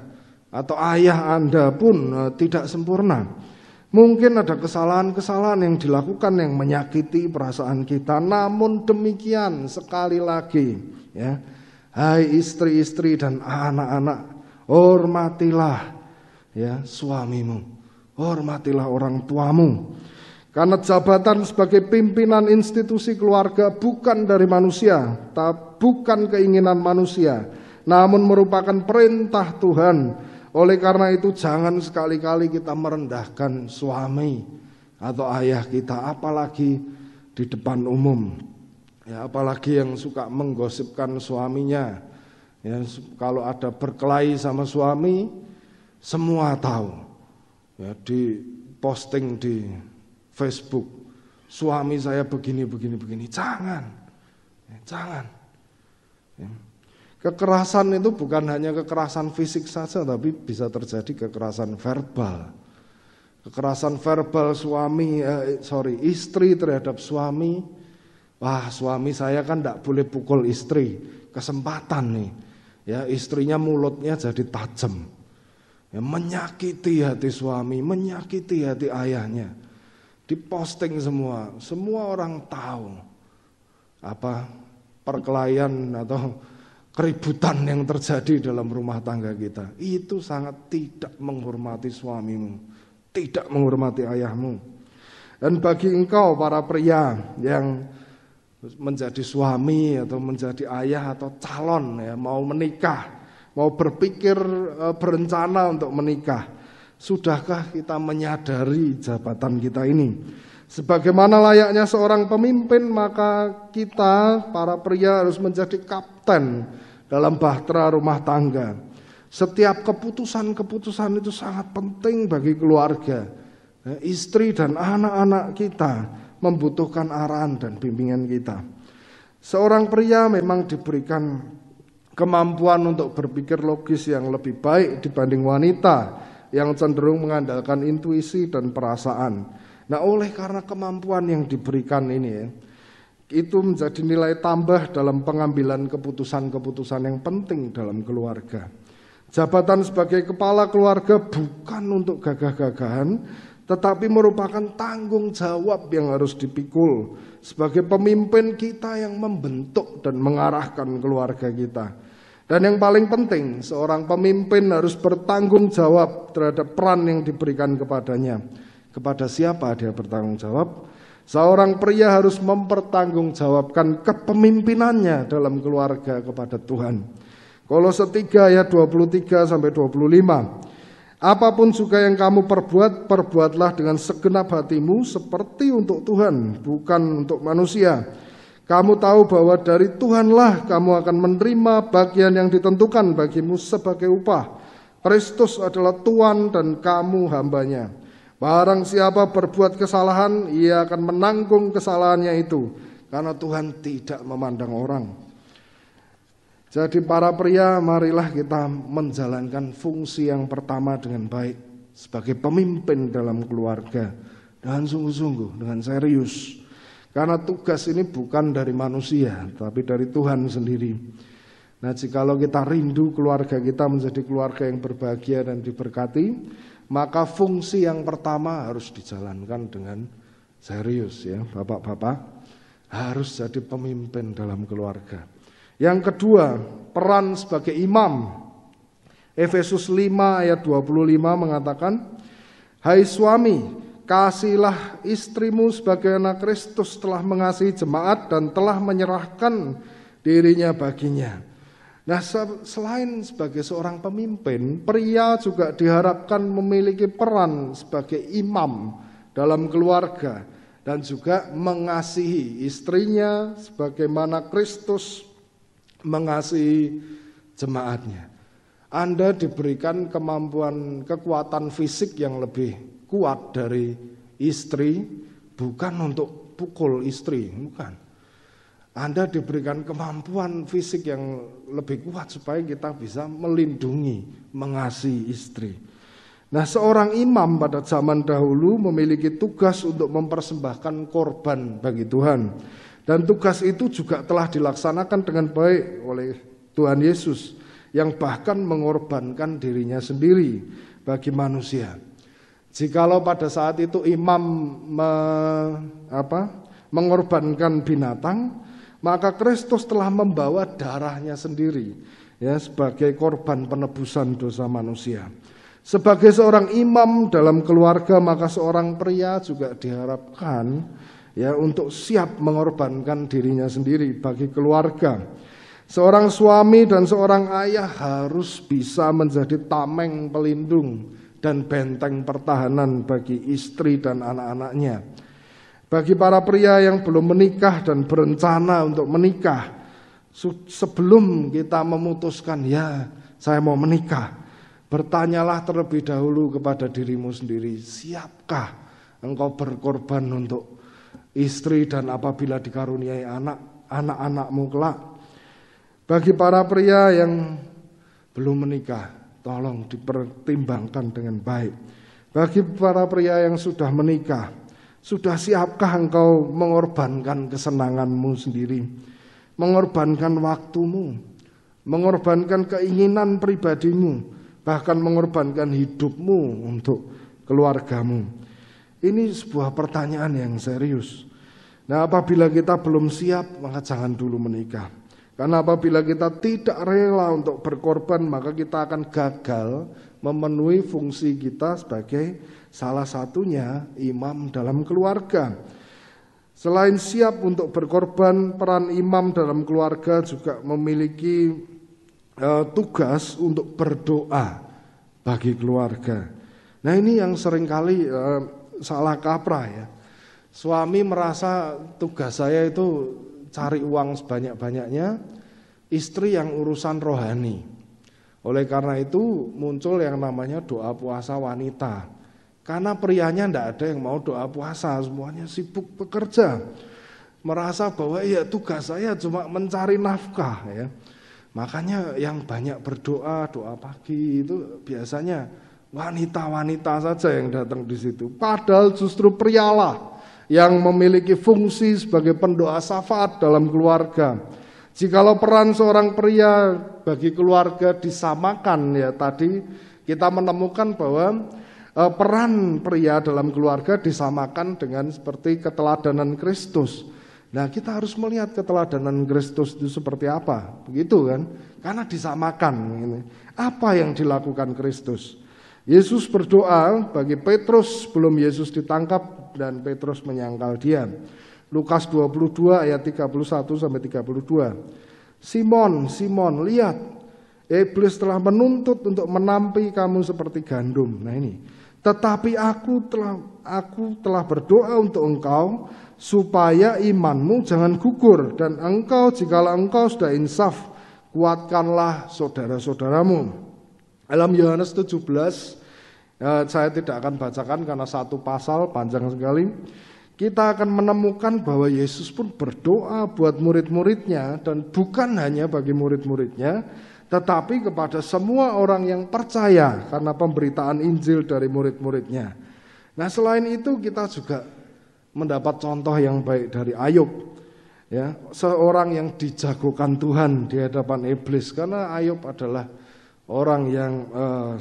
atau ayah Anda pun tidak sempurna. Mungkin ada kesalahan-kesalahan yang dilakukan yang menyakiti perasaan kita. Namun demikian, sekali lagi, ya, hai istri-istri dan anak-anak, hormatilah ya suamimu, hormatilah orang tuamu. Karena jabatan sebagai pimpinan institusi keluarga bukan dari manusia, bukan keinginan manusia, namun merupakan perintah Tuhan. Oleh karena itu jangan sekali-kali kita merendahkan suami atau ayah kita, apalagi di depan umum. Ya, apalagi yang suka menggosipkan suaminya. Ya, kalau ada berkelahi sama suami, semua tahu. Ya, di posting di Facebook, suami saya begini. Jangan, ya, jangan. Ya. Kekerasan itu bukan hanya kekerasan fisik saja, tapi bisa terjadi kekerasan verbal. Kekerasan verbal istri terhadap suami. Wah, suami saya kan tidak boleh pukul istri. Kesempatan nih. Ya, istrinya mulutnya jadi tajam. Ya, menyakiti hati suami, menyakiti hati ayahnya. Diposting semua orang tahu apa perkelahian atau keributan yang terjadi dalam rumah tangga kita. Itu sangat tidak menghormati suamimu, tidak menghormati ayahmu. Dan bagi engkau para pria yang menjadi suami atau menjadi ayah atau calon ya, mau menikah, mau berpikir berencana untuk menikah, sudahkah kita menyadari jabatan kita ini? Sebagaimana layaknya seorang pemimpin, maka kita para pria harus menjadi kapten dalam bahtera rumah tangga. Setiap keputusan-keputusan itu sangat penting bagi keluarga. Istri dan anak-anak kita membutuhkan arahan dan bimbingan kita. Seorang pria memang diberikan kemampuan untuk berpikir logis yang lebih baik dibanding wanita yang cenderung mengandalkan intuisi dan perasaan. Nah, oleh karena kemampuan yang diberikan ini, itu menjadi nilai tambah dalam pengambilan keputusan-keputusan yang penting dalam keluarga. Jabatan sebagai kepala keluarga bukan untuk gagah-gagahan, tetapi merupakan tanggung jawab yang harus dipikul sebagai pemimpin kita yang membentuk dan mengarahkan keluarga kita. Dan yang paling penting, seorang pemimpin harus bertanggung jawab terhadap peran yang diberikan kepadanya. Kepada siapa dia bertanggung jawab? Seorang pria harus mempertanggungjawabkan kepemimpinannya dalam keluarga kepada Tuhan. Kolose 3 ayat 23 sampai 25. Apapun juga yang kamu perbuat, perbuatlah dengan segenap hatimu seperti untuk Tuhan, bukan untuk manusia. Kamu tahu bahwa dari Tuhanlah kamu akan menerima bagian yang ditentukan bagimu sebagai upah. Kristus adalah Tuhan dan kamu hambanya. Barang siapa berbuat kesalahan, ia akan menanggung kesalahannya itu, karena Tuhan tidak memandang orang. Jadi para pria, marilah kita menjalankan fungsi yang pertama dengan baik sebagai pemimpin dalam keluarga dengan sungguh-sungguh, dengan serius. Karena tugas ini bukan dari manusia, tapi dari Tuhan sendiri. Nah, jikalau kita rindu keluarga kita menjadi keluarga yang berbahagia dan diberkati, maka fungsi yang pertama harus dijalankan dengan serius ya, bapak-bapak harus jadi pemimpin dalam keluarga. Yang kedua, peran sebagai imam. Efesus 5 ayat 25 mengatakan, hai suami, kasihilah istrimu sebagai anak Kristus telah mengasihi jemaat dan telah menyerahkan dirinya baginya. Nah, selain sebagai seorang pemimpin, pria juga diharapkan memiliki peran sebagai imam dalam keluarga dan juga mengasihi istrinya sebagaimana Kristus mengasihi jemaatnya. Anda diberikan kekuatan fisik yang lebih kuat dari istri, bukan untuk pukul istri, bukan. Anda diberikan kemampuan fisik yang lebih kuat supaya kita bisa melindungi, mengasihi istri. Nah, seorang imam pada zaman dahulu memiliki tugas untuk mempersembahkan korban bagi Tuhan. Dan tugas itu juga telah dilaksanakan dengan baik oleh Tuhan Yesus yang bahkan mengorbankan dirinya sendiri bagi manusia. Jikalau pada saat itu imam mengorbankan binatang, maka Kristus telah membawa darahnya sendiri ya sebagai korban penebusan dosa manusia. Sebagai seorang imam dalam keluarga, maka seorang pria juga diharapkan ya untuk siap mengorbankan dirinya sendiri bagi keluarga. Seorang suami dan seorang ayah harus bisa menjadi tameng pelindung dan benteng pertahanan bagi istri dan anak-anaknya. Bagi para pria yang belum menikah dan berencana untuk menikah, sebelum kita memutuskan ya saya mau menikah, bertanyalah terlebih dahulu kepada dirimu sendiri, siapkah engkau berkorban untuk istri dan apabila dikaruniai anak-anakmu kelak. Bagi para pria yang belum menikah, tolong dipertimbangkan dengan baik. Bagi para pria yang sudah menikah, sudah siapkah engkau mengorbankan kesenanganmu sendiri, mengorbankan waktumu, mengorbankan keinginan pribadimu, bahkan mengorbankan hidupmu untuk keluargamu? Ini sebuah pertanyaan yang serius. Nah, apabila kita belum siap, maka jangan dulu menikah. Karena apabila kita tidak rela untuk berkorban, maka kita akan gagal memenuhi fungsi kita sebagai salah satunya imam dalam keluarga. Selain siap untuk berkorban, peran imam dalam keluarga juga memiliki tugas untuk berdoa bagi keluarga. Nah, ini yang seringkali salah kaprah ya. Suami merasa tugas saya itu cari uang sebanyak-banyaknya, istri yang urusan rohani. Oleh karena itu muncul yang namanya doa puasa wanita. Karena prianya tidak ada yang mau doa puasa, semuanya sibuk bekerja. Merasa bahwa ya tugas saya cuma mencari nafkah ya. Makanya yang banyak berdoa, doa pagi itu biasanya wanita-wanita saja yang datang di situ. Padahal justru prialah yang memiliki fungsi sebagai pendoa syafaat dalam keluarga. Jikalau peran seorang pria bagi keluarga disamakan ya, tadi kita menemukan bahwa peran pria dalam keluarga disamakan dengan seperti keteladanan Kristus. Nah, kita harus melihat keteladanan Kristus itu seperti apa, begitu kan? Karena disamakan. Apa yang dilakukan Kristus? Yesus berdoa bagi Petrus sebelum Yesus ditangkap dan Petrus menyangkal dia. Lukas 22 ayat 31 sampai 32. Simon, Simon, lihat, iblis telah menuntut untuk menampi kamu seperti gandum. Nah ini, tetapi aku telah berdoa untuk engkau supaya imanmu jangan gugur, dan engkau jikalau engkau sudah insaf, kuatkanlah saudara-saudaramu. Dalam Yohanes 17, saya tidak akan bacakan karena satu pasal panjang sekali. Kita akan menemukan bahwa Yesus pun berdoa buat murid-muridnya, dan bukan hanya bagi murid-muridnya, tetapi kepada semua orang yang percaya karena pemberitaan Injil dari murid-muridnya. Nah, selain itu kita juga mendapat contoh yang baik dari Ayub, ya, seorang yang dijagokan Tuhan di hadapan iblis, karena Ayub adalah orang yang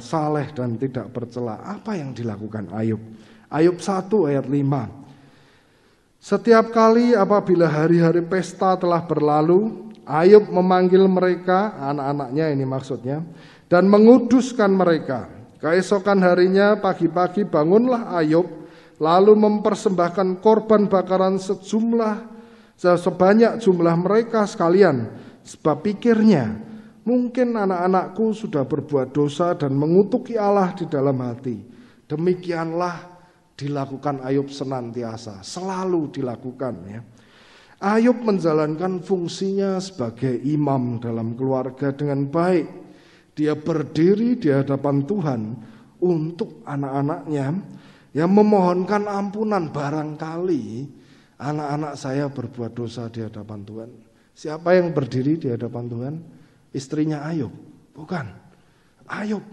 saleh dan tidak bercela. Apa yang dilakukan Ayub? Ayub 1 ayat 5. Setiap kali apabila hari-hari pesta telah berlalu, Ayub memanggil mereka, anak-anaknya ini maksudnya, dan menguduskan mereka. Keesokan harinya pagi-pagi bangunlah Ayub, lalu mempersembahkan korban bakaran sebanyak jumlah mereka sekalian. Sebab pikirnya, mungkin anak-anakku sudah berbuat dosa dan mengutuki Allah di dalam hati. Demikianlah dilakukan Ayub senantiasa, selalu dilakukan ya. Ayub menjalankan fungsinya sebagai imam dalam keluarga dengan baik. Dia berdiri di hadapan Tuhan untuk anak-anaknya yang memohonkan ampunan. Barangkali anak-anak saya berbuat dosa di hadapan Tuhan. Siapa yang berdiri di hadapan Tuhan? Istrinya Ayub, bukan. Ayub,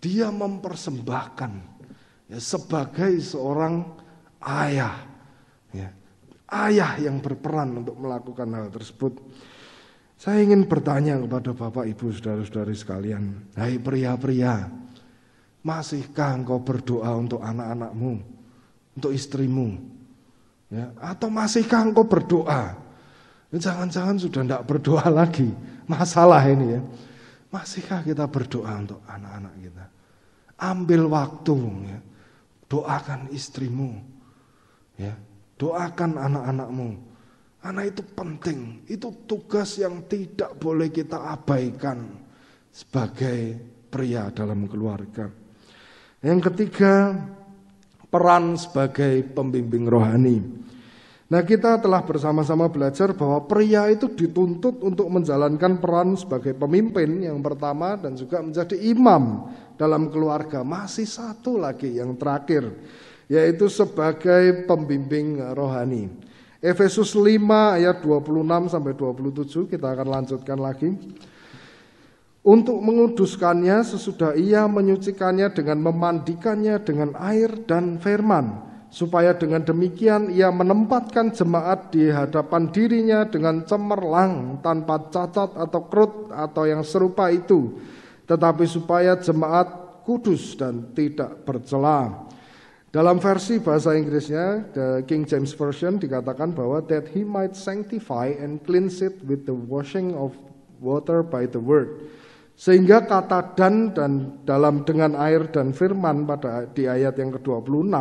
dia mempersembahkan ya, sebagai seorang ayah, ya, ayah yang berperan untuk melakukan hal tersebut. Saya ingin bertanya kepada Bapak, Ibu, saudara-saudari sekalian, hai pria-pria, masihkah engkau berdoa untuk anak-anakmu, untuk istrimu, ya? Atau masihkah engkau berdoa? Jangan-jangan sudah tidak berdoa lagi. Masalah ini ya. Masihkah kita berdoa untuk anak-anak kita? Ambil waktu ya. Doakan istrimu ya. Doakan anak-anakmu. Karena itu penting. Itu tugas yang tidak boleh kita abaikan sebagai pria dalam keluarga. Yang ketiga, peran sebagai pembimbing rohani. Nah, kita telah bersama-sama belajar bahwa pria itu dituntut untuk menjalankan peran sebagai pemimpin yang pertama dan juga menjadi imam dalam keluarga. Masih satu lagi yang terakhir, yaitu sebagai pembimbing rohani. Efesus 5 ayat 26 sampai 27, kita akan lanjutkan lagi. Untuk menguduskannya sesudah ia menyucikannya dengan memandikannya dengan air dan firman, supaya dengan demikian ia menempatkan jemaat di hadapan dirinya dengan cemerlang, tanpa cacat atau krut atau yang serupa itu, tetapi supaya jemaat kudus dan tidak bercela. Dalam versi bahasa Inggrisnya, the King James Version, dikatakan bahwa that he might sanctify and cleanse it with the washing of water by the word. Sehingga kata dan dalam dengan air dan firman pada di ayat yang ke-26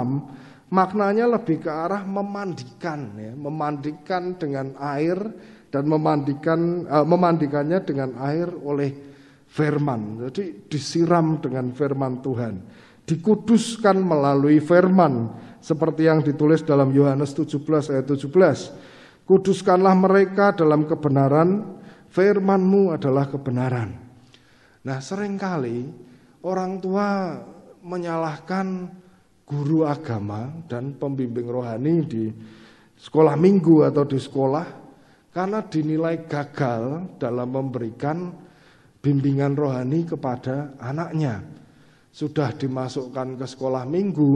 maknanya lebih ke arah memandikan, ya, memandikan dengan air dan memandikannya dengan air oleh firman. Jadi disiram dengan firman Tuhan, dikuduskan melalui firman, seperti yang ditulis dalam Yohanes 17 ayat 17. Kuduskanlah mereka dalam kebenaran, firman-Mu adalah kebenaran. Nah, seringkali orang tua menyalahkan guru agama dan pembimbing rohani di sekolah minggu atau di sekolah karena dinilai gagal dalam memberikan bimbingan rohani kepada anaknya. Sudah dimasukkan ke sekolah minggu,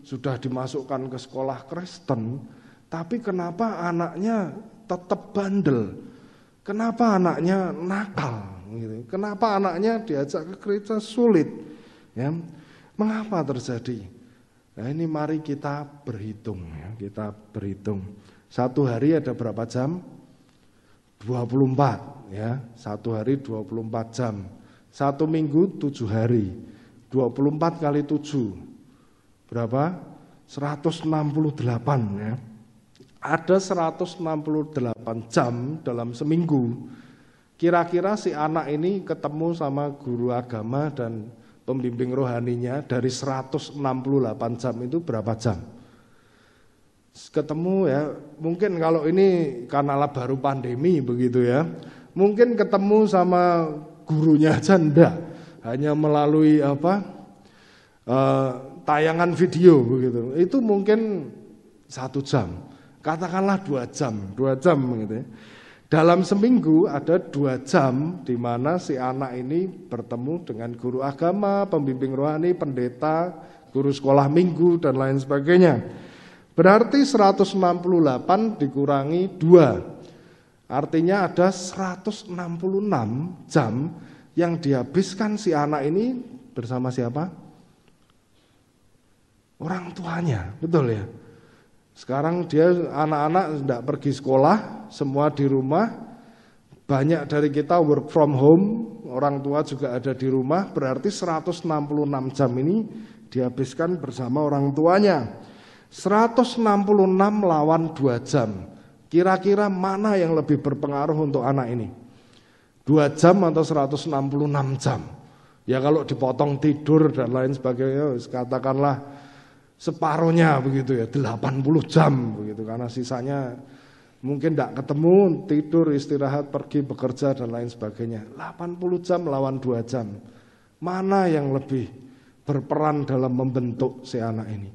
sudah dimasukkan ke sekolah Kristen, tapi kenapa anaknya tetap bandel? Kenapa anaknya nakal? Gitu. Kenapa anaknya diajak ke gereja sulit? Ya, mengapa terjadi? Nah, ini mari kita berhitung, ya. Kita berhitung. Satu hari ada berapa jam? 24, ya. Satu hari 24 jam. Satu minggu 7 hari. 24 kali 7. Berapa? 168, ya. Ada 168 jam dalam seminggu. Kira-kira si anak ini ketemu sama guru agama dan pembimbing rohaninya dari 168 jam itu berapa jam? Ketemu, ya, mungkin kalau ini karena baru pandemi begitu, ya. Mungkin ketemu sama gurunya aja enggak, hanya melalui tayangan video begitu. Itu mungkin 1 jam. Katakanlah 2 jam gitu, ya. Dalam seminggu ada 2 jam di mana si anak ini bertemu dengan guru agama, pembimbing rohani, pendeta, guru sekolah minggu, dan lain sebagainya. Berarti 168 dikurangi 2. Artinya ada 166 jam yang dihabiskan si anak ini bersama siapa? Orang tuanya, betul ya? Sekarang dia anak-anak tidak pergi sekolah, semua di rumah. Banyak dari kita work from home, orang tua juga ada di rumah. Berarti 166 jam ini dihabiskan bersama orang tuanya. 166 lawan 2 jam. Kira-kira mana yang lebih berpengaruh untuk anak ini? 2 jam atau 166 jam? Ya kalau dipotong tidur dan lain sebagainya, katakanlah separuhnya begitu, ya, 80 jam begitu, karena sisanya mungkin tidak ketemu, tidur, istirahat, pergi bekerja dan lain sebagainya. 80 jam lawan 2 jam. Mana yang lebih berperan dalam membentuk si anak ini?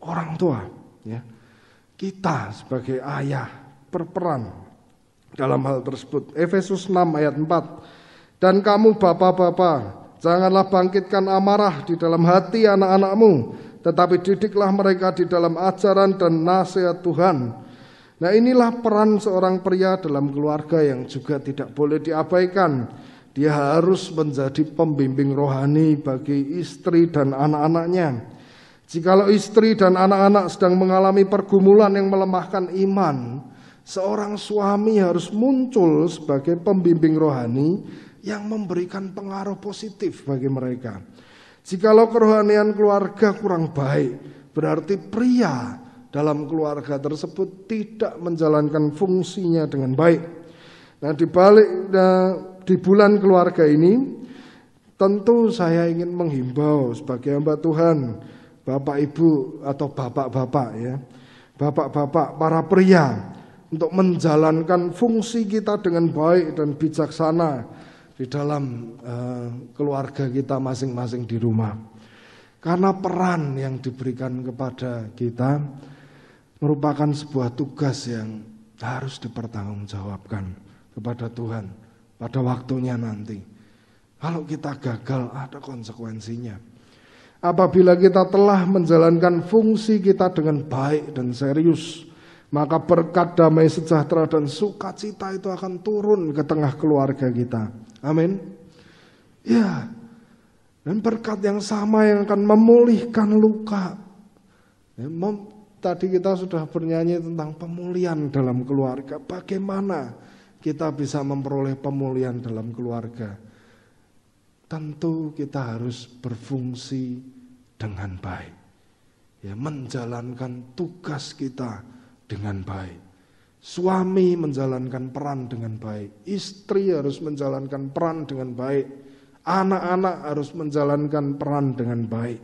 Orang tua, ya. Kita sebagai ayah berperan dalam hal tersebut. Efesus 6 ayat 4. Dan kamu bapak-bapak, janganlah bangkitkan amarah di dalam hati anak-anakmu, tetapi didiklah mereka di dalam ajaran dan nasihat Tuhan. Nah, inilah peran seorang pria dalam keluarga yang juga tidak boleh diabaikan. Dia harus menjadi pembimbing rohani bagi istri dan anak-anaknya. Jikalau istri dan anak-anak sedang mengalami pergumulan yang melemahkan iman, seorang suami harus muncul sebagai pembimbing rohani yang memberikan pengaruh positif bagi mereka. Jikalau kerohanian keluarga kurang baik, berarti pria dalam keluarga tersebut tidak menjalankan fungsinya dengan baik. Nah, di bulan keluarga ini, tentu saya ingin menghimbau sebagai hamba Tuhan, Bapak Ibu atau bapak-bapak, ya, bapak-bapak para pria, untuk menjalankan fungsi kita dengan baik dan bijaksana di dalam keluarga kita masing-masing di rumah. Karena peran yang diberikan kepada kita merupakan sebuah tugas yang harus dipertanggungjawabkan kepada Tuhan pada waktunya nanti. Kalau kita gagal, ada konsekuensinya. Apabila kita telah menjalankan fungsi kita dengan baik dan serius, maka berkat, damai sejahtera dan sukacita itu akan turun ke tengah keluarga kita. Amin. Ya, dan berkat yang sama yang akan memulihkan luka. Tadi kita sudah bernyanyi tentang pemulihan dalam keluarga. Bagaimana kita bisa memperoleh pemulihan dalam keluarga? Tentu kita harus berfungsi dengan baik. Ya, menjalankan tugas kita dengan baik. Suami menjalankan peran dengan baik. Istri harus menjalankan peran dengan baik. Anak-anak harus menjalankan peran dengan baik.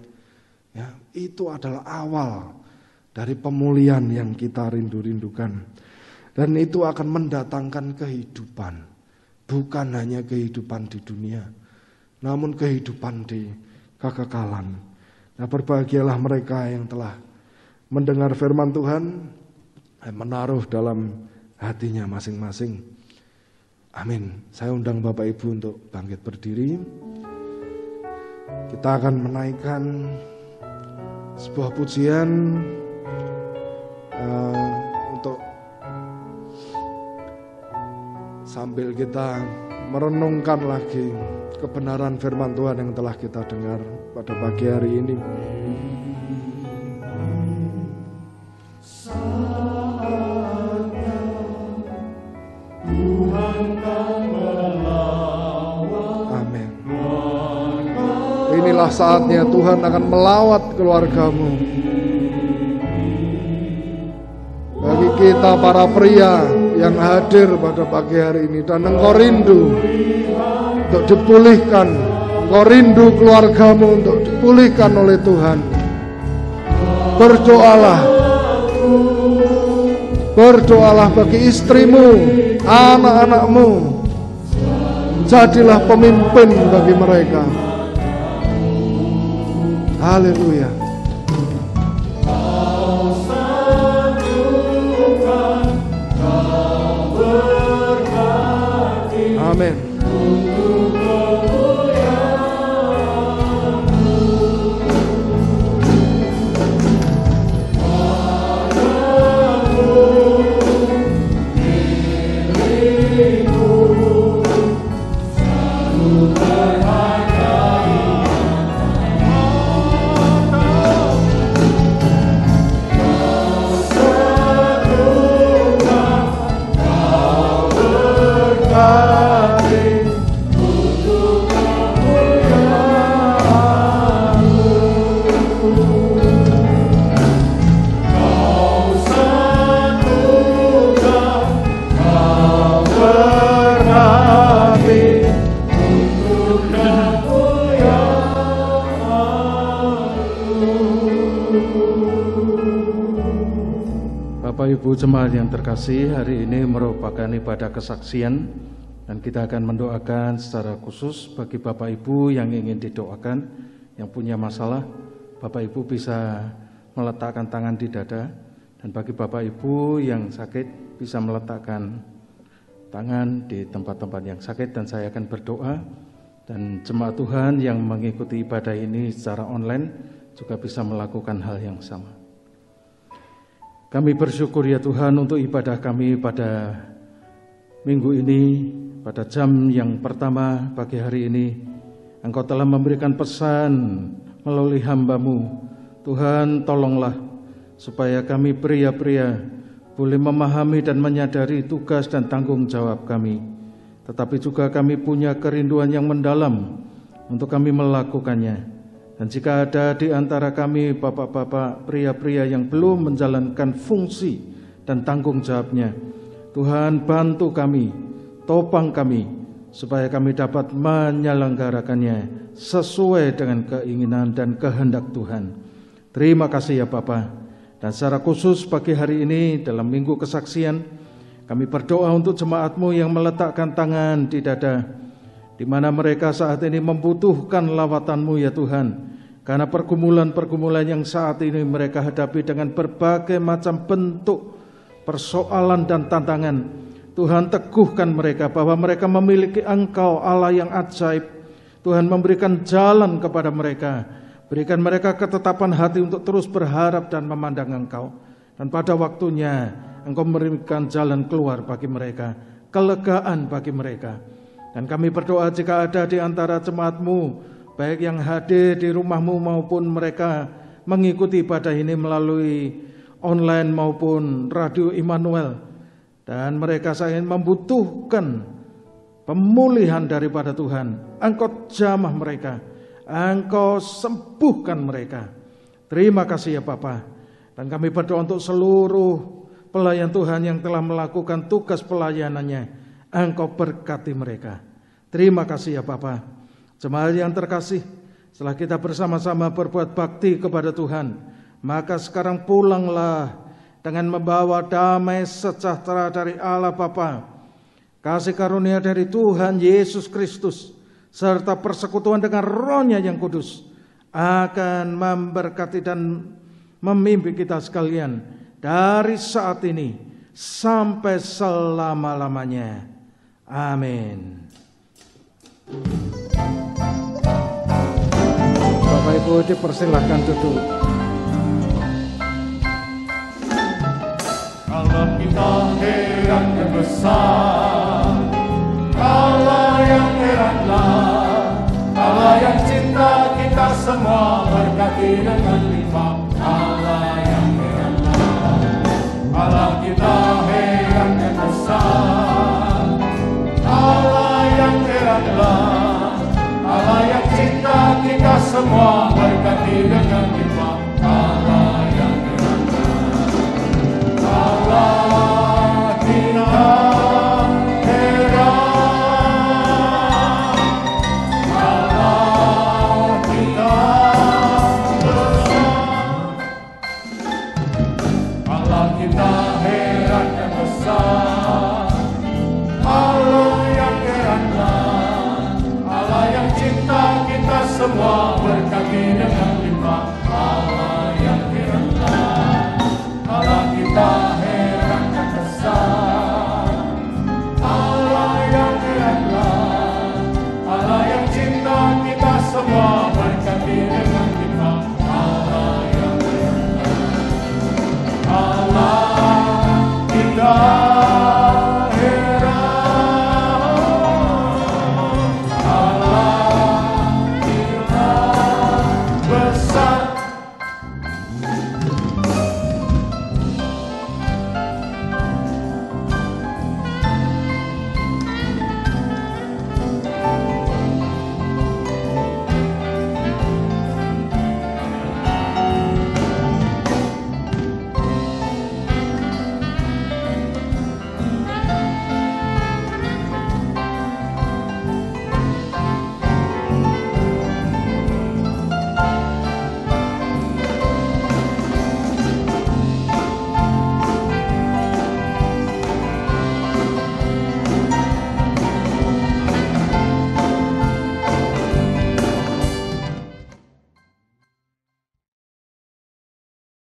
Ya, itu adalah awal dari pemulihan yang kita rindu-rindukan. Dan itu akan mendatangkan kehidupan. Bukan hanya kehidupan di dunia, namun kehidupan di kekekalan. Nah, berbahagialah mereka yang telah mendengar firman Tuhan, menaruh dalam hatinya masing-masing. Amin. Saya undang Bapak Ibu untuk bangkit berdiri. Kita akan menaikkan sebuah pujian untuk sambil kita merenungkan lagi kebenaran firman Tuhan yang telah kita dengar pada pagi hari ini. Amin. Inilah saatnya Tuhan akan melawat keluargamu. Bagi kita para pria yang hadir pada pagi hari ini dan engkau rindu untuk dipulihkan, engkau rindu keluargamu untuk dipulihkan oleh Tuhan, berdoalah. Berdoalah bagi istrimu, anak-anakmu. Jadilah pemimpin bagi mereka. Haleluya. Amin. Ibu jemaat yang terkasih, hari ini merupakan ibadah kesaksian dan kita akan mendoakan secara khusus bagi Bapak Ibu yang ingin didoakan, yang punya masalah. Bapak Ibu bisa meletakkan tangan di dada, dan bagi Bapak Ibu yang sakit bisa meletakkan tangan di tempat-tempat yang sakit, dan saya akan berdoa. Dan jemaat Tuhan yang mengikuti ibadah ini secara online juga bisa melakukan hal yang sama. Kami bersyukur ya Tuhan untuk ibadah kami pada minggu ini, pada jam yang pertama pagi hari ini. Engkau telah memberikan pesan melalui hamba-Mu. Tuhan, tolonglah supaya kami pria-pria boleh memahami dan menyadari tugas dan tanggung jawab kami. Tetapi juga kami punya kerinduan yang mendalam untuk kami melakukannya. Dan jika ada di antara kami bapak-bapak, pria-pria yang belum menjalankan fungsi dan tanggung jawabnya, Tuhan bantu kami, topang kami, supaya kami dapat menyelenggarakannya sesuai dengan keinginan dan kehendak Tuhan. Terima kasih ya Bapa. Dan secara khusus pagi hari ini dalam minggu kesaksian, kami berdoa untuk jemaat-Mu yang meletakkan tangan di dada, di mana mereka saat ini membutuhkan lawatan-Mu ya Tuhan. Karena pergumulan-pergumulan yang saat ini mereka hadapi dengan berbagai macam bentuk persoalan dan tantangan, Tuhan teguhkan mereka bahwa mereka memiliki Engkau Allah yang ajaib. Tuhan memberikan jalan kepada mereka, berikan mereka ketetapan hati untuk terus berharap dan memandang Engkau. Dan pada waktunya Engkau memberikan jalan keluar bagi mereka, kelegaan bagi mereka. Dan kami berdoa jika ada di antara jemaat-Mu, baik yang hadir di rumah-Mu maupun mereka mengikuti ibadah ini melalui online maupun Radio Immanuel, dan mereka saat ini membutuhkan pemulihan daripada Tuhan, Engkau jamah mereka, Engkau sembuhkan mereka. Terima kasih ya Bapa. Dan kami berdoa untuk seluruh pelayan Tuhan yang telah melakukan tugas pelayanannya, Engkau berkati mereka. Terima kasih ya Bapa. Jemaat yang terkasih, setelah kita bersama-sama berbuat bakti kepada Tuhan, maka sekarang pulanglah dengan membawa damai sejahtera dari Allah Bapa, kasih karunia dari Tuhan Yesus Kristus, serta persekutuan dengan Roh-Nya yang kudus akan memberkati dan memimpin kita sekalian dari saat ini sampai selama-lamanya. Amin. Bapak Ibu dipersilahkan duduk. Allah kita heran yang besar, Allah yang heranlah, Allah yang cinta kita semua, berkati dengan limpah. Allah yang heranlah, Allah kita heran yang besar, Allah yang heranlah, Allah yang cinta kita semua, berkati dengan limpah. Allah yang heranlah, Allah kita heran, Allah kita besar, Allah kita heran yang besar, Allah yang heranlah, Allah yang cinta kita semua, berkati dengan limpah. Allah yang heranlah, Allah kita heran yang besar, Allah yang heranlah, Allah yang cinta kita semua, berkati dengan limpah. Allah yang heranlah, Allah kita